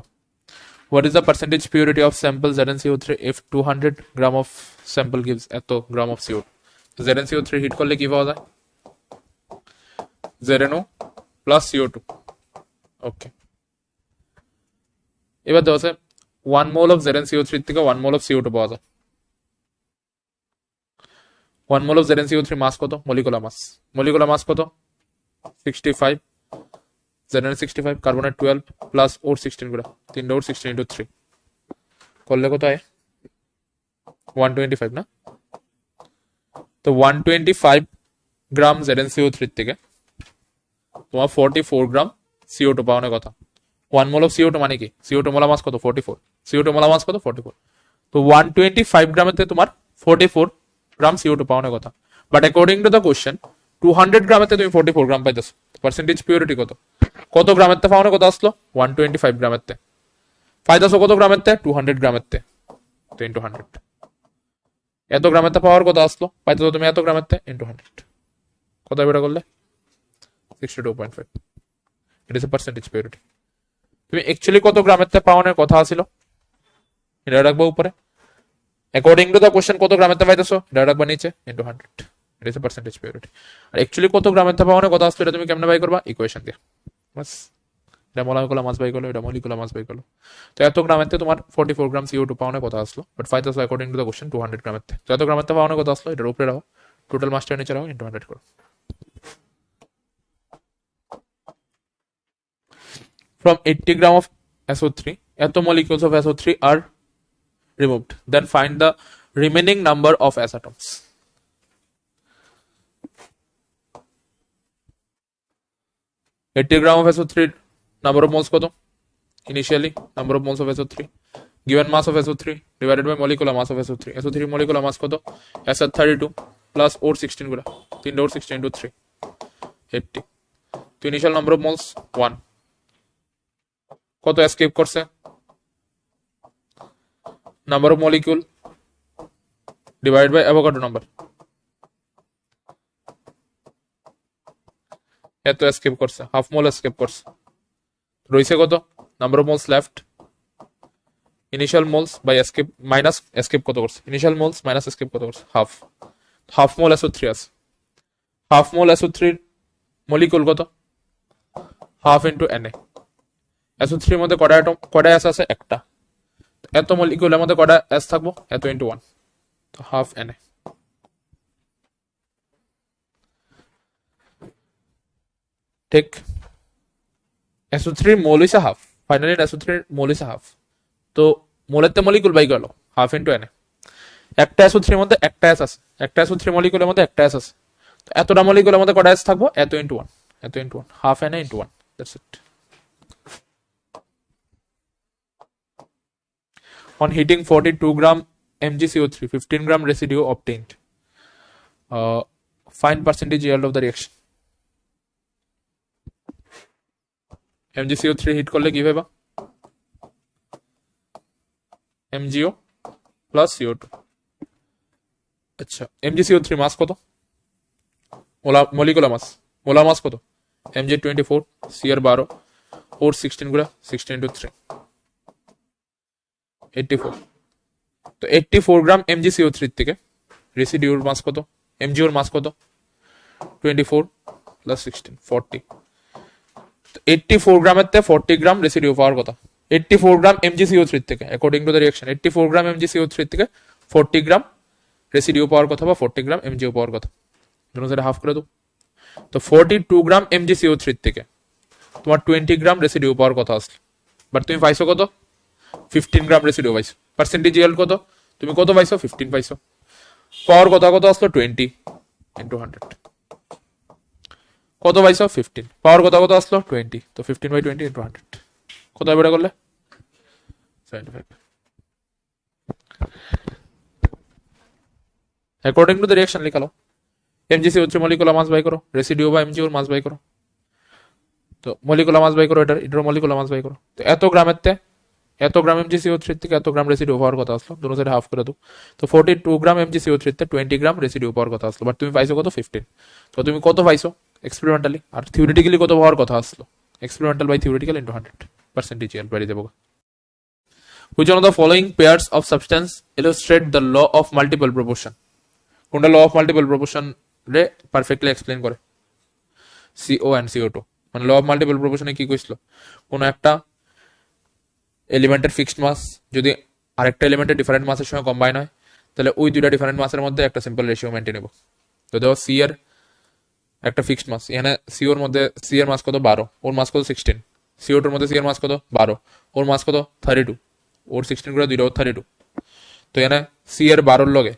what is the percentage purity of sample ZnCO3 if 200 gram of sample gives এত গ্রাম of CO2 তো ZnCO3 হিট করলে কি পাওয়া যায় ZnO plus CO2 ওকে এবার দেওয়া আছে 1 mole of ZnCO3 থেকে 1 mole of CO2 পাওয়া যায় 1 mole of ZnCO3 মাস কত মলিকুলার মাস কত 65 Zn 65 কার্বনের 12 প্লাস ওর 16 করে 3 ওর 16 into 3 করলে কত হয় 125 না তো 125 গ্রাম ZnCO3 থেকে তোমার 44 গ্রাম CO2 পাওয়ার কথা 1 মোল অফ CO2 মানে কি CO2 মোলার মাস কত 44 CO2 মোলার মাস কত 44 তো 125 গ্রামের থেকে তোমার 44 গ্রাম CO2 পাওয়ার কথা but according to the question 200 গ্রামের থেকে তুমি 44 গ্রাম পাইতেছো পার্সেন্টেজ পিউরিটি কত গ্রামের থেকে পাওয়ার কথা আসলো 125 গ্রামের থেকে পাইতেছো কত গ্রামের থেকে 200 গ্রামের থেকে তো ইনটু 100 এত গ্রামের থেকে পাওয়ার কথা আসলো পাইতেছো তুমি এত গ্রামের থেকে ইনটু 100 কত বেটা করলে 62.5 it is a percentage purity তুমি অ্যাকচুয়ালি কত গ্রামের থেকে পাওয়ার কথা ছিল এটা রাখবা উপরে অ্যাকর্ডিং টু দা কোশ্চেন কত গ্রামের থেকে পাইতেছো এটা রাখবা নিচে into 100 it is a percentage purity আর অ্যাকচুয়ালি কত গ্রামের থেকে পাওয়ার কথা আসলো এটা তুমি কেমনে বাই করবা ইকুয়েশন দিয়ে বাস এটা মলিকুলার মাস বাই করলো এটা মলিকুলার মাস বাই করলো তো এত গ্রামের থেকে তোমার 44 গ্রাম CO2 পাওয়ার কথা আসলো বাট পাইতেছো অ্যাকর্ডিং টু দা কোশ্চেন 200 গ্রামের থেকে তো এত গ্রামের থেকে পাওয়ার কথা আসলো এটার উপরে রাখো টোটাল মাসটা নিচে রাখো ইনটু 100 করো from 80 gram of SO3 এত molecules of SO3 are removed then find the remaining number of S atoms 80 gram of SO3 number of moles কত initially number of moles of SO3 given mass of SO3 divided by molecular mass of SO3 SO3 molecular mass কত SR 32 plus O 16 গুলা 3 O 16 into 3 80 তো initial number of moles 1 কত escape করছে number of molecule divide by Avogadro number এত escape করছে half mole escape করছে রইছে কত number of moles left initial moles by escape minus escape কত করছে ইনিশিয়াল মোলস মাইনাস এসকেপ কত করছে হাফ মোল SO3 আছে হাফ মোল SO3 মলিকিউল কত হাফ ইনটু Na SO3 এর মধ্যে কয়টা S আছে একটা এত মলিকিউলের মধ্যে কয়টা S থাকবো এত ইনটু 1 তো হাফ Na ঠিক SO3 মোল হইছে হাফ ফাইনালি SO3 মোল হইছে হাফ তো মোলের তে মলিকিউল বাই গেল হাফ ইনটু Na একটা SO3 এর মধ্যে একটা S আছে একটা SO3 মলিকিউলের মধ্যে একটা S আছে তো এতটা মলিকিউলের মধ্যে কয়টা S থাকবো এত into 1 half Na into 1 that's it on heating 42 gram mgCO3 15 gram residue obtained find percentage yield of the reaction mgCO3 heat করলে কি হবে mgO plus CO2 আচ্ছা mgCO3 মাস কত মোলার মাস কত mg 24, cr 12, or 16 গুলা 16 into 3 84। তো 84 গ্রাম mgCO3 থেকে রেসিডিউর মাস কত, mgর মাস কত, 24 plus 16 40। তো 84 গ্রামের থেকে 40 গ্রাম রেসিডিউ পাওয়ার কথা। 84 গ্রাম mgCO3 থেকে according to the reaction 84 gram mgCO3 থেকে 40 গ্রাম রেসিডিউ পাওয়ার কথা বা 40 গ্রাম mgO পাওয়ার কথা। দুটো সাইডে হাফ করে দাও। তো 42 গ্রাম mgCO3 থেকে তোমার 20 গ্রাম রেসিডিউ পাওয়ার কথা আসলে, বাট তুমি পাইছো কত, 15 গ্রাম রেসিডিউ পাইছো। পার্সেন্টেজ ইয়েল্ড কত, তুমি কত পাইছো, 15 পাইছো। পাওয়ার কথা কত আসলো, 20 ইন্টু 100। কত পাইছো, 15। পাওয়ার কথা কত আসলো, 20। তো 15/20 ইন্টু 100 কত বেটা করলে, 75। অ্যাকর্ডিং টু দ্য রিঅ্যাকশন লিখালো mgCO3 মলিকুলার মাস বাই করো, রেসিডিউ বা mgর মাস বাই করো। তো মলিকুলার মাস বাই করো, এটার মলিকুলার মাস বাই করো। তো এত গ্রামের তে এত গ্রাম mgCO3 থেকে এত গ্রাম রেসিডিউ পাওয়ার কথা আসলো, দুটো সাইডে হাফ করে দাও। তো 42 গ্রাম mgCO3 থেকে 20 গ্রাম রেসিডিউ পাওয়ার কথা আসলো, বাট তুমি পাইছো কত, 15। তো তুমি কত পাইছো এক্সপেরিমেন্টালি, আর থিওরিটিক্যালি কত পাওয়ার কথা আসলো, experimental by theoretical into 100 percentage yield বেরিয়ে যাবো। Which one of the following pairs of substance illustrate the law of multiple proportion? কোনটা ল অফ মাল্টিপল প্রপোর্শন রে পারফেক্টলি এক্সপ্লেন করে, CO and CO2। মানে law of multiple প্রপোর্শনে কি কইছিল, কোন একটা এলিমেন্টের ফিক্সড মাস যদি আরেকটা এলিমেন্টের ডিফারেন্ট মাসের সঙ্গে কম্বাইন হয়, তাহলে ওই দুইটা ডিফারেন্ট মাসের মধ্যে একটা সিম্পল রেশিও মেনটেন নেব। তো দেখো সি এর একটা ফিক্সড মাস, এখানে সিওর মধ্যে সি এর মাস কত, 12, ওর মাস কত 16। CO2 এর মধ্যে সি এর মাস কত, 12, ওর মাস কত 32, ওর 16 করে দুইটা, ওর 32। তো এখানে সি এর 12 লগে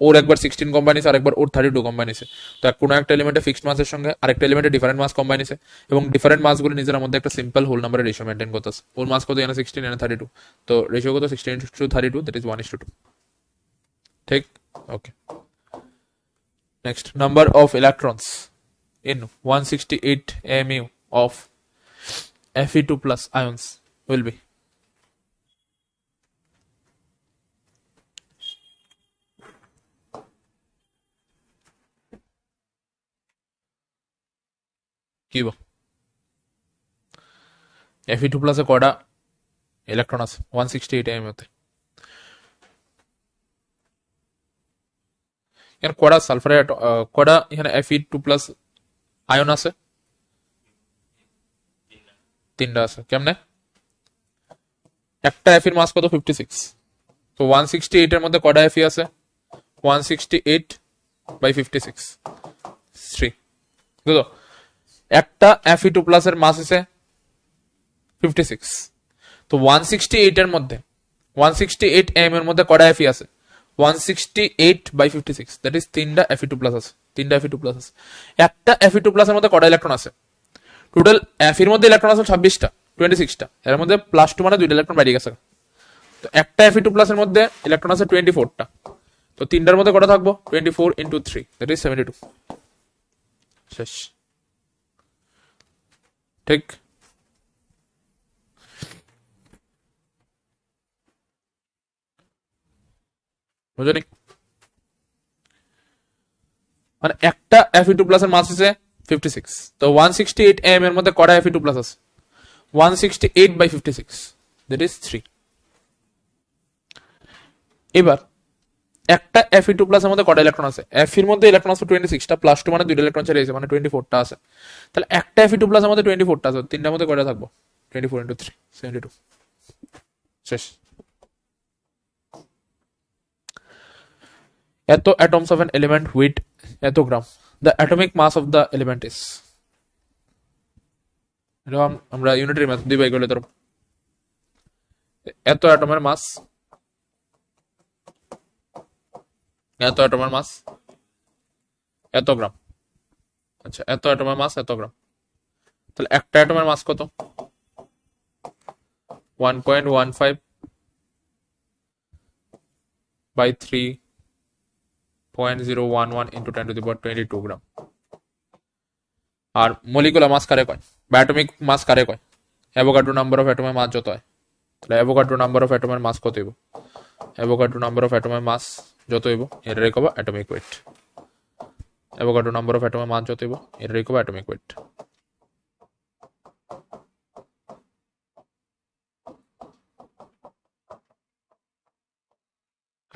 ওর একবার 16 কম্বাইন আছে, আরেকবার ওর 32 কম্বাইন আছে। তো কোনো একটা এলিমেন্টের ফিক্সড মাসের সঙ্গে আরেকটা এলিমেন্টের ডিফারেন্ট মাস কম্বাইন আছে, এবং ডিফারেন্ট মাসগুলো নিজের মধ্যে একটা সিম্পল হোল নাম্বারের রেশিও মেনটেন করতেছে। ওর মাস কত, এখানে 16, এখানে 32। তো রেশিও কত, 16:32, দ্যাট ইজ 1:2। ঠিক, okay. Next, number of electrons in 168 mu of Fe2 plus ions will be, কি বল, Fe2 plus এ কয়টা ইলেকট্রন আছে 168 mu তে, এর কয়টা সালফার, কয়টা এখানে Fe2 plus আয়ন আছে, 3টা আছে। কেমনে, একটা এফির মাস কত, 56। তো 168 এর মধ্যে কয়টা এফি আছে, 168/56 3। বুঝলো, একটা Fe2 প্লাস এর মাস আছে 56। তো 168 এর মধ্যে 168 m এর মধ্যে কয়টা এফি আছে, 168/56, দ্যাট ইজ 3টা Fe2 প্লাস আছে, 3টা Fe2 প্লাস আছে। একটা Fe2 প্লাস এর মধ্যে কয়টা ইলেকট্রন আছে, টোটাল এফির মধ্যে ইলেকট্রন আছে 26টা, 26টা, এর মধ্যে +2 মানে 2টা ইলেকট্রন বাইরে গেছে। তো একটা Fe2 প্লাস এর মধ্যে ইলেকট্রন আছে 24টা। তো 3টার মধ্যে কটা থাকবো, 24 × 3, দ্যাট ইজ 72। শেষ, ঠিক। বুঝলি, মানে একটা Fe2 প্লাস এর মাস আছে 56। তো 168 m এর মধ্যে কটা Fe2 প্লাস আছে, 168/56, দ্যাট ইজ 3। এবার একটা Fe2 প্লাস এর মধ্যে কটা ইলেকট্রন আছে, এর মধ্যে ইলেকট্রন আছে 26টা, +2 মানে 2টা ইলেকট্রন ছেড়ে গেছে, মানে 24টা আছে। তাহলে একটা Fe2 প্লাস এর মধ্যে 24টা আছে, 3টার মধ্যে কয়টা থাকবো, 24 × 3, 72। শেষ। এত atoms of an element with এত গ্রাম, the atomic mass of the element is, এরকম আমরা ইউনিটারি ম্যাথ দিই বাই করলে ধরো এত অ্যাটমের মাস, এত অ্যাটমের মাস এত গ্রাম। আচ্ছা, এত অ্যাটমের মাস এত গ্রাম, তাহলে একটা অ্যাটমের মাস কত, 1.15/3.011 into 10⁻22 গ্রাম। আর মলিকুলার মাস কারে কয় বা অ্যাটমিক মাস কারে কয়, অ্যাভোগাড্রো নাম্বার অফ অ্যাটমের মাস যত হয়, তাহলে অ্যাভোগাড্রো নাম্বার অফ অ্যাটমের মাস কত হইব, অ্যাভোগাড্রো নাম্বার অফ অ্যাটমের মাস যত হইব এটা রেখব atomic weight. Avogadro number of অ্যাটমের মাস যত হইব এটা রেখব অ্যাটমিক ওয়েট।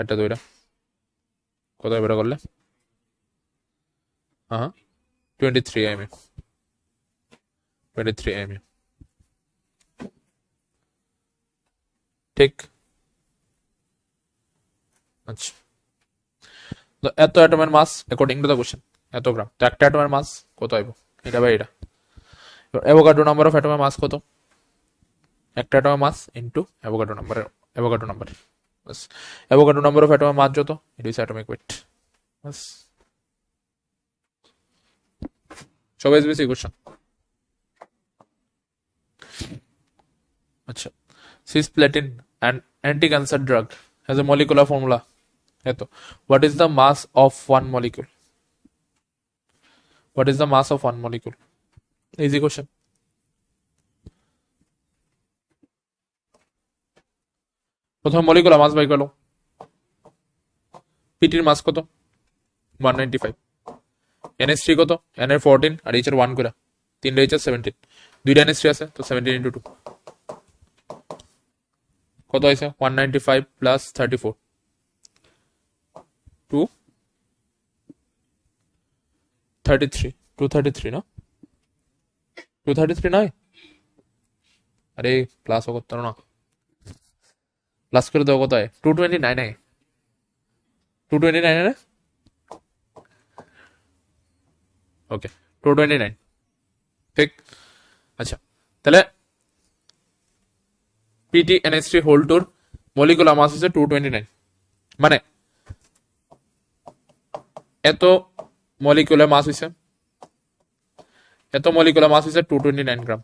চারটা দুইটা কত বেটা করলে হ্যাঁ 23 mm 23 mm ঠিক আচ্ছা তো এত অ্যাটমের মাস অ্যাকর্ডিং টু দ্য কোশ্চেন এত গ্রাম তো একটা অ্যাটমের মাস কত আইব এটা বা এটা অ্যাভোগাড্রো নাম্বার অফ অ্যাটমের মাস কত একটা অ্যাটমের মাস ইনটু অ্যাভোগাড্রো নাম্বার বাস অ্যাভোগাড্রো নাম্বার অফ অ্যাটমের মাস যত ইট ইজ অ্যাটমিক ওয়েট বাস সবাই বেশি কোশ্চেন আচ্ছা cisplatin an anti-cancer drug has a molecular formula eto what is the mass of one molecule easy question প্রথম molecular mass by করলো পিটির মাস কত 195 NH3 কত N এর 14 আর H এর 1 করে 3 H এর 17 দুইটা NH3 আছে তো 17 into 2 কত হয়েছে 195 প্লাস 34 233 না 233 নয় আরে প্লাসও করতে না প্লাস করে দাও কত হয় 229 229 না ওকে 229 ঠিক আচ্ছা তাহলে PTNH3 হোল টুর মলিকুলার মাস হচ্ছে 229 মানে এত মলিকুলার মাস হইছে 229 গ্রাম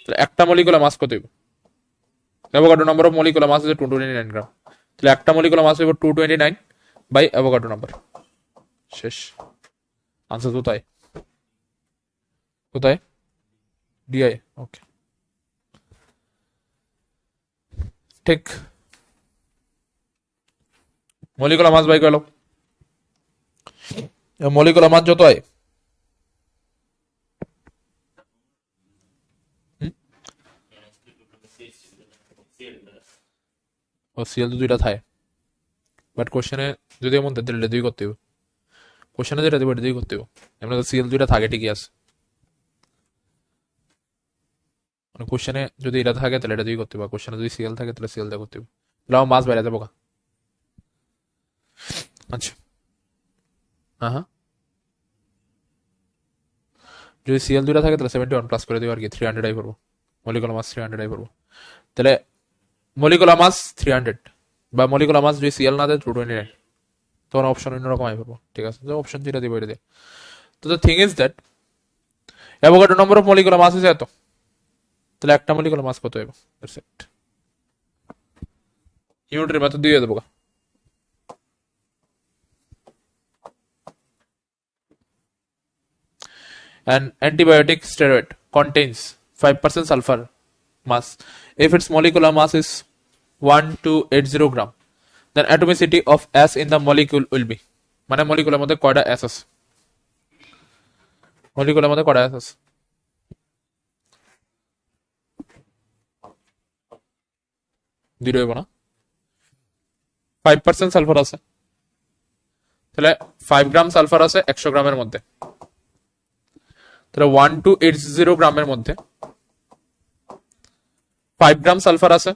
তাহলে একটা মলিকুলার মাস কত হইব Avogadro number of molecular mass হচ্ছে 229 গ্রাম তাহলে একটা মলিকুলার মাস হইব 229 বাই অ্যাভোগাড্রো নাম্বার শেষ আনসার কোথায় ডিআই ওকে ঠিক মলিকুলার মাস বাই গেল মলিকুলার মাস যত হয় ও সিএল তো দুইটা থাকে বাট কোশ্চেনে যদি এমন তাহলে দুই করতে হবে কোশ্চেনে যেটা দেবো এটা দুই করতে হবে এমনি তো সিএল দুইটা থাকে ঠিকই আছে মানে কোশ্চেনে যদি এটা থাকে তাহলে এটা দুই করতে হবে কোশ্চেনে যদি সিএল থাকে তাহলে সিএল দিয়ে করতে হবে তাহলে আমার মাস বাইরে যাবো আচ্ছা হ্যাঁ যদি সিএল দুইটা থাকে তাহলে 71 প্লাস করে দেবো আর কি 300 আই করবো মলিকুলার মাস 300 আই করবো তাহলে মলিকুলার মাস 300 বা মলিকুলার মাস যদি সিএল না দেয় 229 তখন অপশন অন্যরকম আই করবো ঠিক আছে যে অপশন যেটা দিব এটা দিয়ে তো the thing is that Avogadro number of molecular mass আছে এত তাহলে একটা মলিকুলার মাস কত হবে দ্যাটস ইট ইউনিটের মেথড দিয়ে দেবো An antibiotic steroid contains 5% sulfur mass. If its molecular mass is 1280 gram, then atomicity of S in the molecule will be. মানে মলিকুলার মধ্যে কয়টা S আছে মলিকুলার মধ্যে কয়টা S আছে দুটো হইব না 5% সালফার আছে তাহলে 5 গ্রাম সালফার আছে 100 গ্রামের মধ্যে তাহলে 1280 গ্রামের মধ্যে 5 গ্রাম সালফার আছে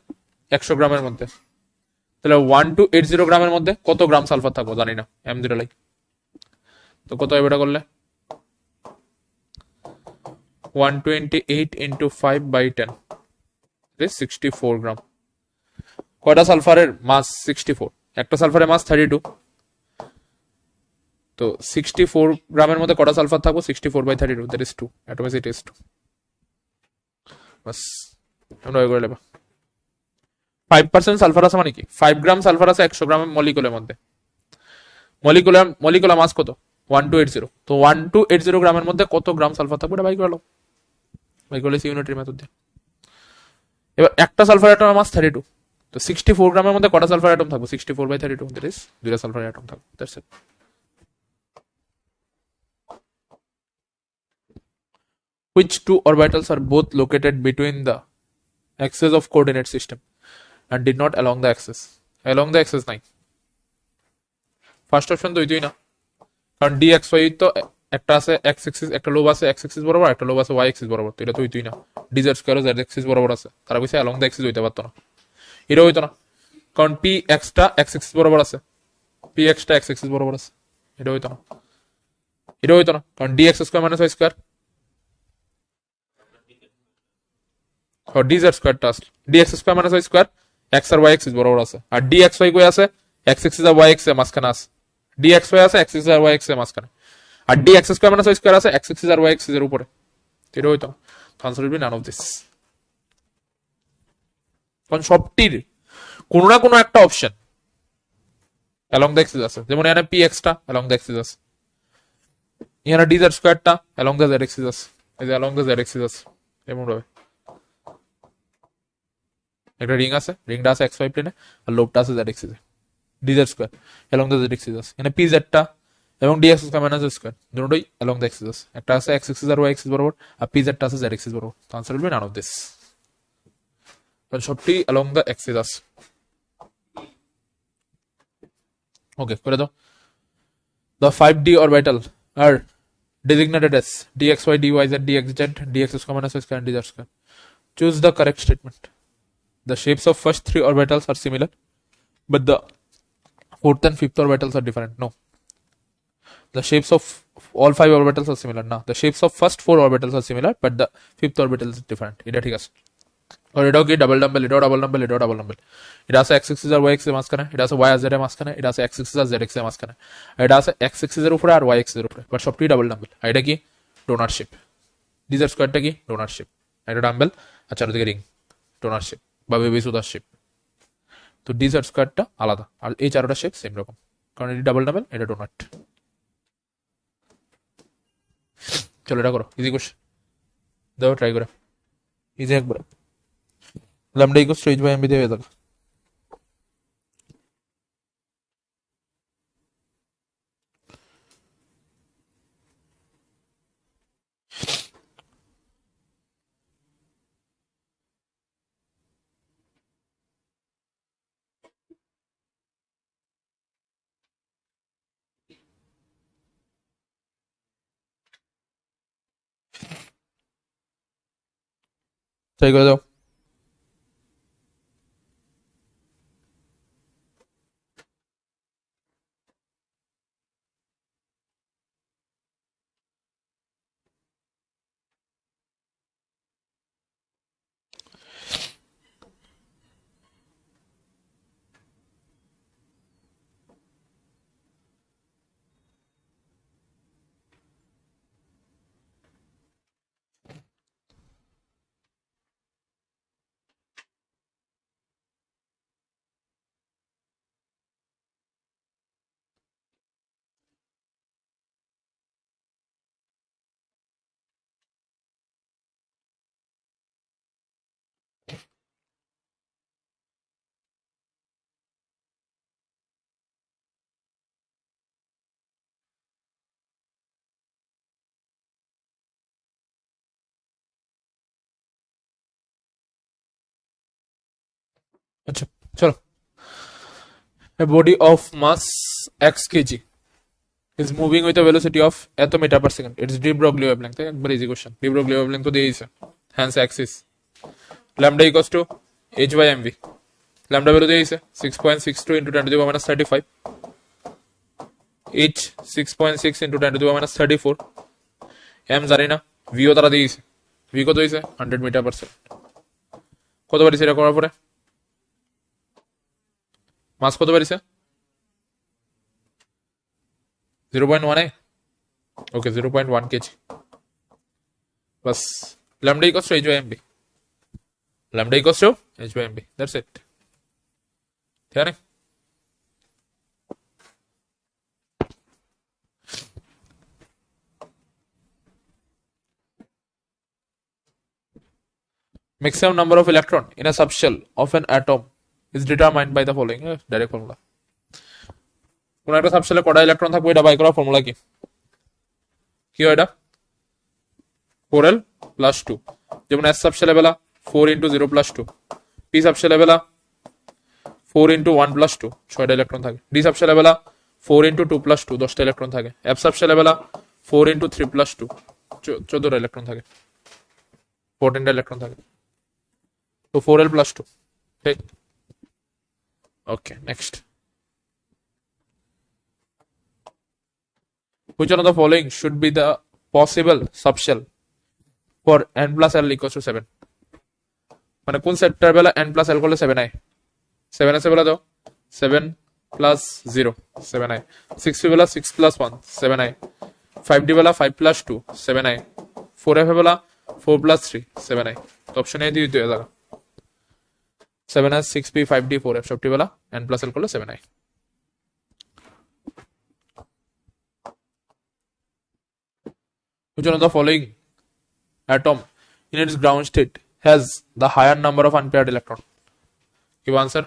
100 গ্রামের মধ্যে তাহলে 1280 গ্রামের মধ্যে কত গ্রাম সালফার থাকবো জানি না M0 লাই তো কত এটা করলে 128 into 5 by 10 64 গ্রাম কয়টা সালফারের মাস 64 একটা সালফারের মাস 32 তো 64 গ্রামের মধ্যে কটা সালফার থাকবো 64/32 দ্যাট ইজ 2 অ্যাটমিসিটি ইজ 2 বাস আমরা এগুলো লেবা 5% সালফার আছে মানে কি 5 গ্রাম সালফার আছে 100 গ্রাম মলিকুলের মধ্যে মলিকুলার মাস কত 1280 তো 1280 গ্রামের মধ্যে কত গ্রাম সালফার থাকবে এটা বাই করলে ইউনিটারি মেথড দিয়ে এবার একটা সালফার অ্যাটমের মাস 32 তো 64 গ্রামের মধ্যে কটা সালফার অ্যাটম থাকবে 64/32 দ্যাট ইজ দুইটা সালফার অ্যাটম থাকবে that's it Which two orbitals are both located between the axes of coordinate system and did not along the axis? along the axis নাই, ফার্স্ট অপশন দুইটাই না, কারণ dxy তো একটা আছে x এক্সিস, একটা লোব আছে x এক্সিস বরাবর, একটা লোব আছে y এক্সিস বরাবর, তো এটা তো দুইটাই না। dz স্কয়ার z এক্সিস বরাবর আছে, তারা কইছে along the axis হইতে পারতো না, এটা হইতো না, কারণ px টা x এক্সিস বরাবর আছে, px টা x এক্সিস বরাবর আছে, এটা হইতো না, এটা হইতো না, কারণ dx square minus y square, और dz স্কয়ার টা আসলে dx square minus y square x আর y এক্সিস বরাবর আছে, আর dxy কই আছে, x এক্সিস আর y এক্সিস এর মাঝখানে আছে, dxy আছে x এক্সিস আর y এক্সিস এর মাঝখানে, আর dx square minus y square আছে x এক্সিস আর y এক্সিস এর উপরে, এটা হইতো না, answer will B none of this. কারণ সবটির কোনো না কোনো একটা অপশন অ্যালং দ্য এক্সিস আছে, যেমন এখানে px টা অ্যালং দ্য এক্সিস আছে, এখানে dz স্কয়ারটা অ্যালং দ্য z এক্সিস আছে, এই যে অ্যালং দ্য z এক্সিস আছে, এমন ভাবে একটা রিং আছে, রিংটা আছে xy প্লেনে আর লোবটা আছে z এক্সিসে, dz square along the z axis আছে, এখানে pz টা এবং dx square minus z square দুটোই অ্যালং দ্য এক্সিস আছে, একটা আছে x এক্সিস আর y এক্সিস বরাবর, আর pz টা আছে z এক্সিস বরাবর, তো answer will B none of this, কারণ সবটি অ্যালং দ্য এক্সিস আছে। ওকে করে দাও। The 5D orbital are designated as dxy, dyz, dxz, dx square minus y square and dz square. Choose the correct statement. The shapes of first three orbitals are similar, but the fourth and fifth orbitals are different. No. The shapes of all five orbitals are similar. No. The shapes of first four orbitals are similar, but the fifth orbital is different. এটা ঠিক আছে। আর এটাও কি double number, এটাও double number, এটাও double number. এটা আছে x axis আর y axis এর মাঝখানে, এটা আছে y আর z এর মাঝখানে, এটা আছে x এক্সিস আর z এক্সিস এর মাঝখানে, এটা আছে x এক্সিস এর উপরে আর y এক্সিস এর উপরে, বাট সবটি ডাবল নাম্বার। আর এটা কি ডোনার শেপ, dz স্কয়ারটা কি ডোনার শেপ, এটা ডাম্বেল আর চারদিকে রিং, ডোনার শেপ বা বেবি সুদার শেপ। তো dz স্কয়ারটা আলাদা, আর এই চারটা শেপ সেম রকম, কারণ এটা ডাবল নাম্বার, এটা ডোনাট। চলো এটা করো, ইজি কোশ্চেন দাও, ট্রাই করে ইজি একবার। lambda equals to h by mb দিয়ে হয়ে যাবে। ট্রাই করে দাও। আচ্ছা চলো, a body of mass x kg is moving with a velocity of এত metre per second, it's de Broglie wavelength, একবার easy question. De Broglie wavelength তো দিয়েছে, hence axis lambda equals to h by mv, lambda value দিয়েছে 6.62 into 10 to the power minus 35, h 6.6 into 10 to the power minus 34, m জানি না, v ও তারা দিয়েছে, v কত দিয়েছে 100 মিটার পার সেকেন্ড। কত পারিছে এটা করার পরে, মাস কত পারিছে 0.1 এ, ওকে 0.1 KG, bus lambda equals to h by mb, lambda equals to h by mb, that's it, ঠিক আছে। Maximum number of electron in a subshell of an atom is determined by the following, direct formula। কোন একটা সাবশেলে কটা electron থাকবে এটা by করার formula কি, কি হয় এটা 4l plus 2, যেমন s সাবশেলে বেলা 4 into 0 plus 2, p সাবশেলে বেলা 4 into 1 plus 2 6টা ইলেকট্রন থাকে। ডি সাবশেলে বেলা 4 into 2 plus 2 10টা ইলেকট্রন থাকে। এফ সাবশেলে বেলা 4 into 3 plus 2 14টা ইলেকট্রন থাকে, 14টা ইলেকট্রন থাকে। তো 4l plus 2, ঠিক? Okay, next. Which one of the following should be the possible subshell for n plus l equals to 7? মানে কোন সেটটার বেলা n plus l করলে 7 আয়? 7 আছে বেলা দাও 7 plus 0 7 আয়। 6 বেলা 6 plus 1 7 আয়। 5d বেলা 5 plus 2 7 আয়। 4f বেলা 4 plus 3 7 আয়। তো অপশন এ দিয়ে দেওয়া যাবে 7s 6p 5d 4f সবটি বেলা n plus l করলে 7 আয়। Which one of the following atom in its ground state has the higher number of unpaired electron? Give answer.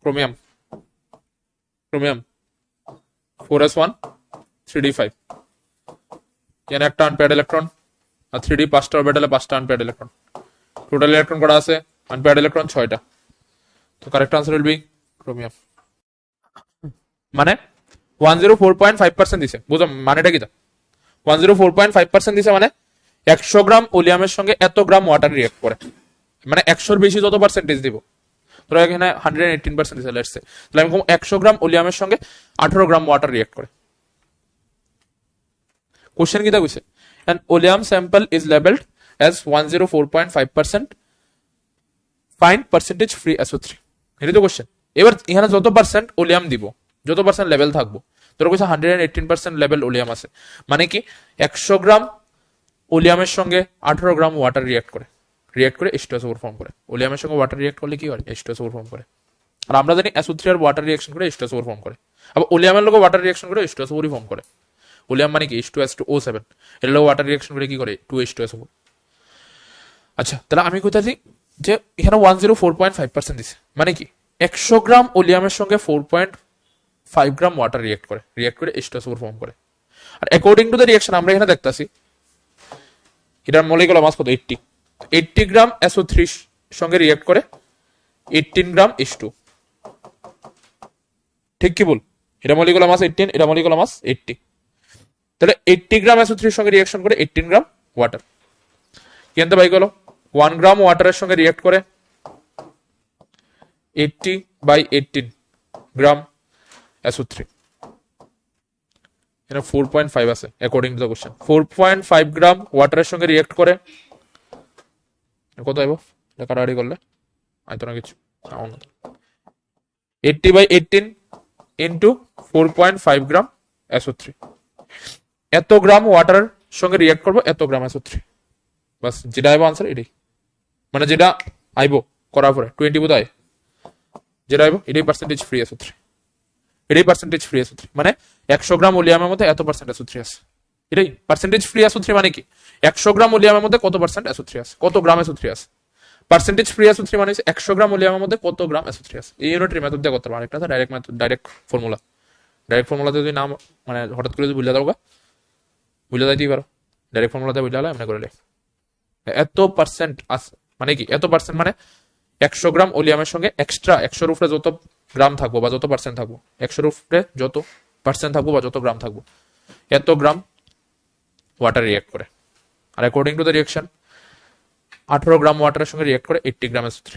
Chromium. Chromium. 4s1 3d5 এখানে একটা unpaired electron আর 3d 5টা অরবিটালে 5টা unpaired electron, total electron কটা আছে? Unpaired electron 6টা। তো correct answer will be chromium. মানে 104.5% দিছে, বুঝো মানেটা কি? 104.5% দিছে মানে 100 গ্রাম ওলিয়ামের সঙ্গে এত গ্রাম ওয়াটার রিয়েক্ট করে, মানে 100 এর বেশি যত পার্সেন্টেজ দিব। ধরো এখানে 118% দিছে, লেটস সে, তাহলে আমি 100 গ্রাম ওলিয়ামের সঙ্গে 18 গ্রাম ওয়াটার রিয়েক্ট করে। কোশ্চেন কি তা কইছে? an oleum sample is labeled as 104.5% find percentage free SO3, এটা তো কোশ্চেন। এবার এখানে যত পার্সেন্ট ওলিয়াম দিব, যত পার্সেন্ট লেভেল থাকবো, ধরো কইছে 118% লেভেল ওলিয়াম আছে, মানে কি 100 গ্রাম ওলিয়ামের সঙ্গে 18 গ্রাম ওয়াটার রিয়েক্ট করে H2SO4 ফর্ম করে। ওলিয়ামের সঙ্গে ওয়াটার রিয়েক্ট করলে কি হয়? H2SO4 ফর্ম করে। আর আমরা জানি SO3 আর ওয়াটার রিঅ্যাকশন করে H2SO4 ফর্ম করে। আবার ওলিয়ামের লগে ওয়াটার রিঅ্যাকশন করে H2SO4 ফর্ম করে। ওলিয়াম মানে কি H2S2O7, এর লগে ওয়াটার রিঅ্যাকশন করে কি করে 2H2SO4। আচ্ছা, তাহলে আমি কইতাছি যে এখানে 104.5% দিছে, মানে কি 100 গ্রাম ওলিয়ামের সঙ্গে 4.5 গ্রাম ওয়াটার রিয়েক্ট করে H2SO4 ফর্ম করে। আর অ্যাকর্ডিং টু দ্য রিঅ্যাকশন আমরা এখানে দেখতাছি এটার মলিকুলার মাস কত? 80 গ্রাম SO3 সঙ্গে রিয়েক্ট করে 18 গ্রাম H2, ঠিক কি বল? এটা মলিকুলার মাস 18, এটা মলিকুলার মাস 80, তাহলে 80 গ্রাম SO3 সঙ্গে রিঅ্যাকশন করে 18 গ্রাম ওয়াটার। কেনতে বাই গেল 1 গ্রাম ওয়াটারের সঙ্গে রিয়েক্ট করে 80/18 গ্রাম SO3, এখানে 4.5 আছে অ্যাকর্ডিং টু দ্য কোশ্চেন। 4.5 গ্রাম ওয়াটারের সঙ্গে রিয়েক্ট করে কত আইব? এটা কাটাকাটি করলে আইতো না কিছু, 80/18 ইন্টু 4.5 গ্রাম SO3, এত গ্রাম ওয়াটারের সঙ্গে রিয়েক্ট করবো এত গ্রাম SO3, বাস যেটা আইব আনসার এটাই, মানে যেটা আইব করার পরে 20 বোধ যেটা আইব এটাই পার্সেন্টেজ ফ্রি SO3, এটাই পার্সেন্টেজ ফ্রি SO3, মানে 100 গ্রাম ওলিয়ামের মধ্যে এত পার্সেন্ট SO3 আছে, এটাই পার্সেন্টেজ ফ্রি SO3। মানে কি 100 গ্রাম ওলিয়ামের মধ্যে কত পার্সেন্ট SO3 আছে, কত গ্রাম SO3 আছে। পার্সেন্টেজ ফ্রি SO3 মানে 100 গ্রাম ওলিয়ামের মধ্যে কত গ্রাম SO3 আছে। এই ইউনিটের মেথড দিয়ে করতে পারো। আরেকটা ডাইরেক্ট মেথড, ডাইরেক্ট ফর্মুলাতে যদি নাম মানে হঠাৎ করে যদি ভুলে যাও, বুঝলে যাইতেই পারো, ডাইরেক্ট ফর্মুলাতে বুঝলে এমনি করে এত পার্সেন্ট আছে, মানে কি এত পার্সেন্ট মানে 100 গ্রাম ওলিয়ামের সঙ্গে এক্সট্রা 100 উপরে যত গ্রাম থাকবো বা যত পার্সেন্ট থাকবো, 100 উপরে যত পার্সেন্ট থাকবো বা যত গ্রাম থাকবো, এত গ্রাম ওয়াটার রিয়েক্ট করে। আর অ্যাকর্ডিং টু দ্য রিঅ্যাকশন 18 গ্রাম ওয়াটারের সঙ্গে রিয়েক্ট করে 80 গ্রাম SO3,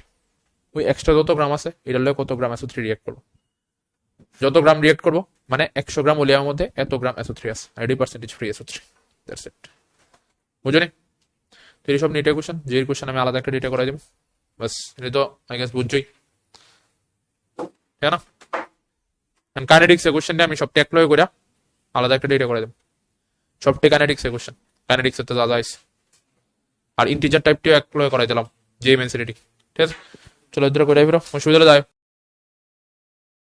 ওই এক্সট্রা যত গ্রাম আছে এটার লগে কত গ্রাম SO3 রিয়েক্ট করবো, যত গ্রাম রিয়েক্ট করবো মানে 100 গ্রাম ওলিয়ামের মধ্যে এত গ্রাম SO3 আছে, 80% ফ্রি SO3, দ্যাটস ইট। বুঝলি? তো এই সব নিটে কোশ্চেন, যে কোশ্চেন আমি আলাদা একটা ডিটে করে দেব, বাস এটা তো আই গেস বুঝছই, তাই না? এন্ড কাইনেটিক্স এর কোশ্চেনটা আমি সব টেক লয় করে আলাদা একটা ডিটে করে দেব, সব টেক কাইনেটিক্স এর কোশ্চেন, কাইনেটিক্স এর তো যা আছে, আর ইন্টিজার টাইপটিও এক লয় করাই দিলাম যে মেন্সিলিটি, ঠিক আছে? চলো ইধর করে ফিরো, অসুবিধা যায়।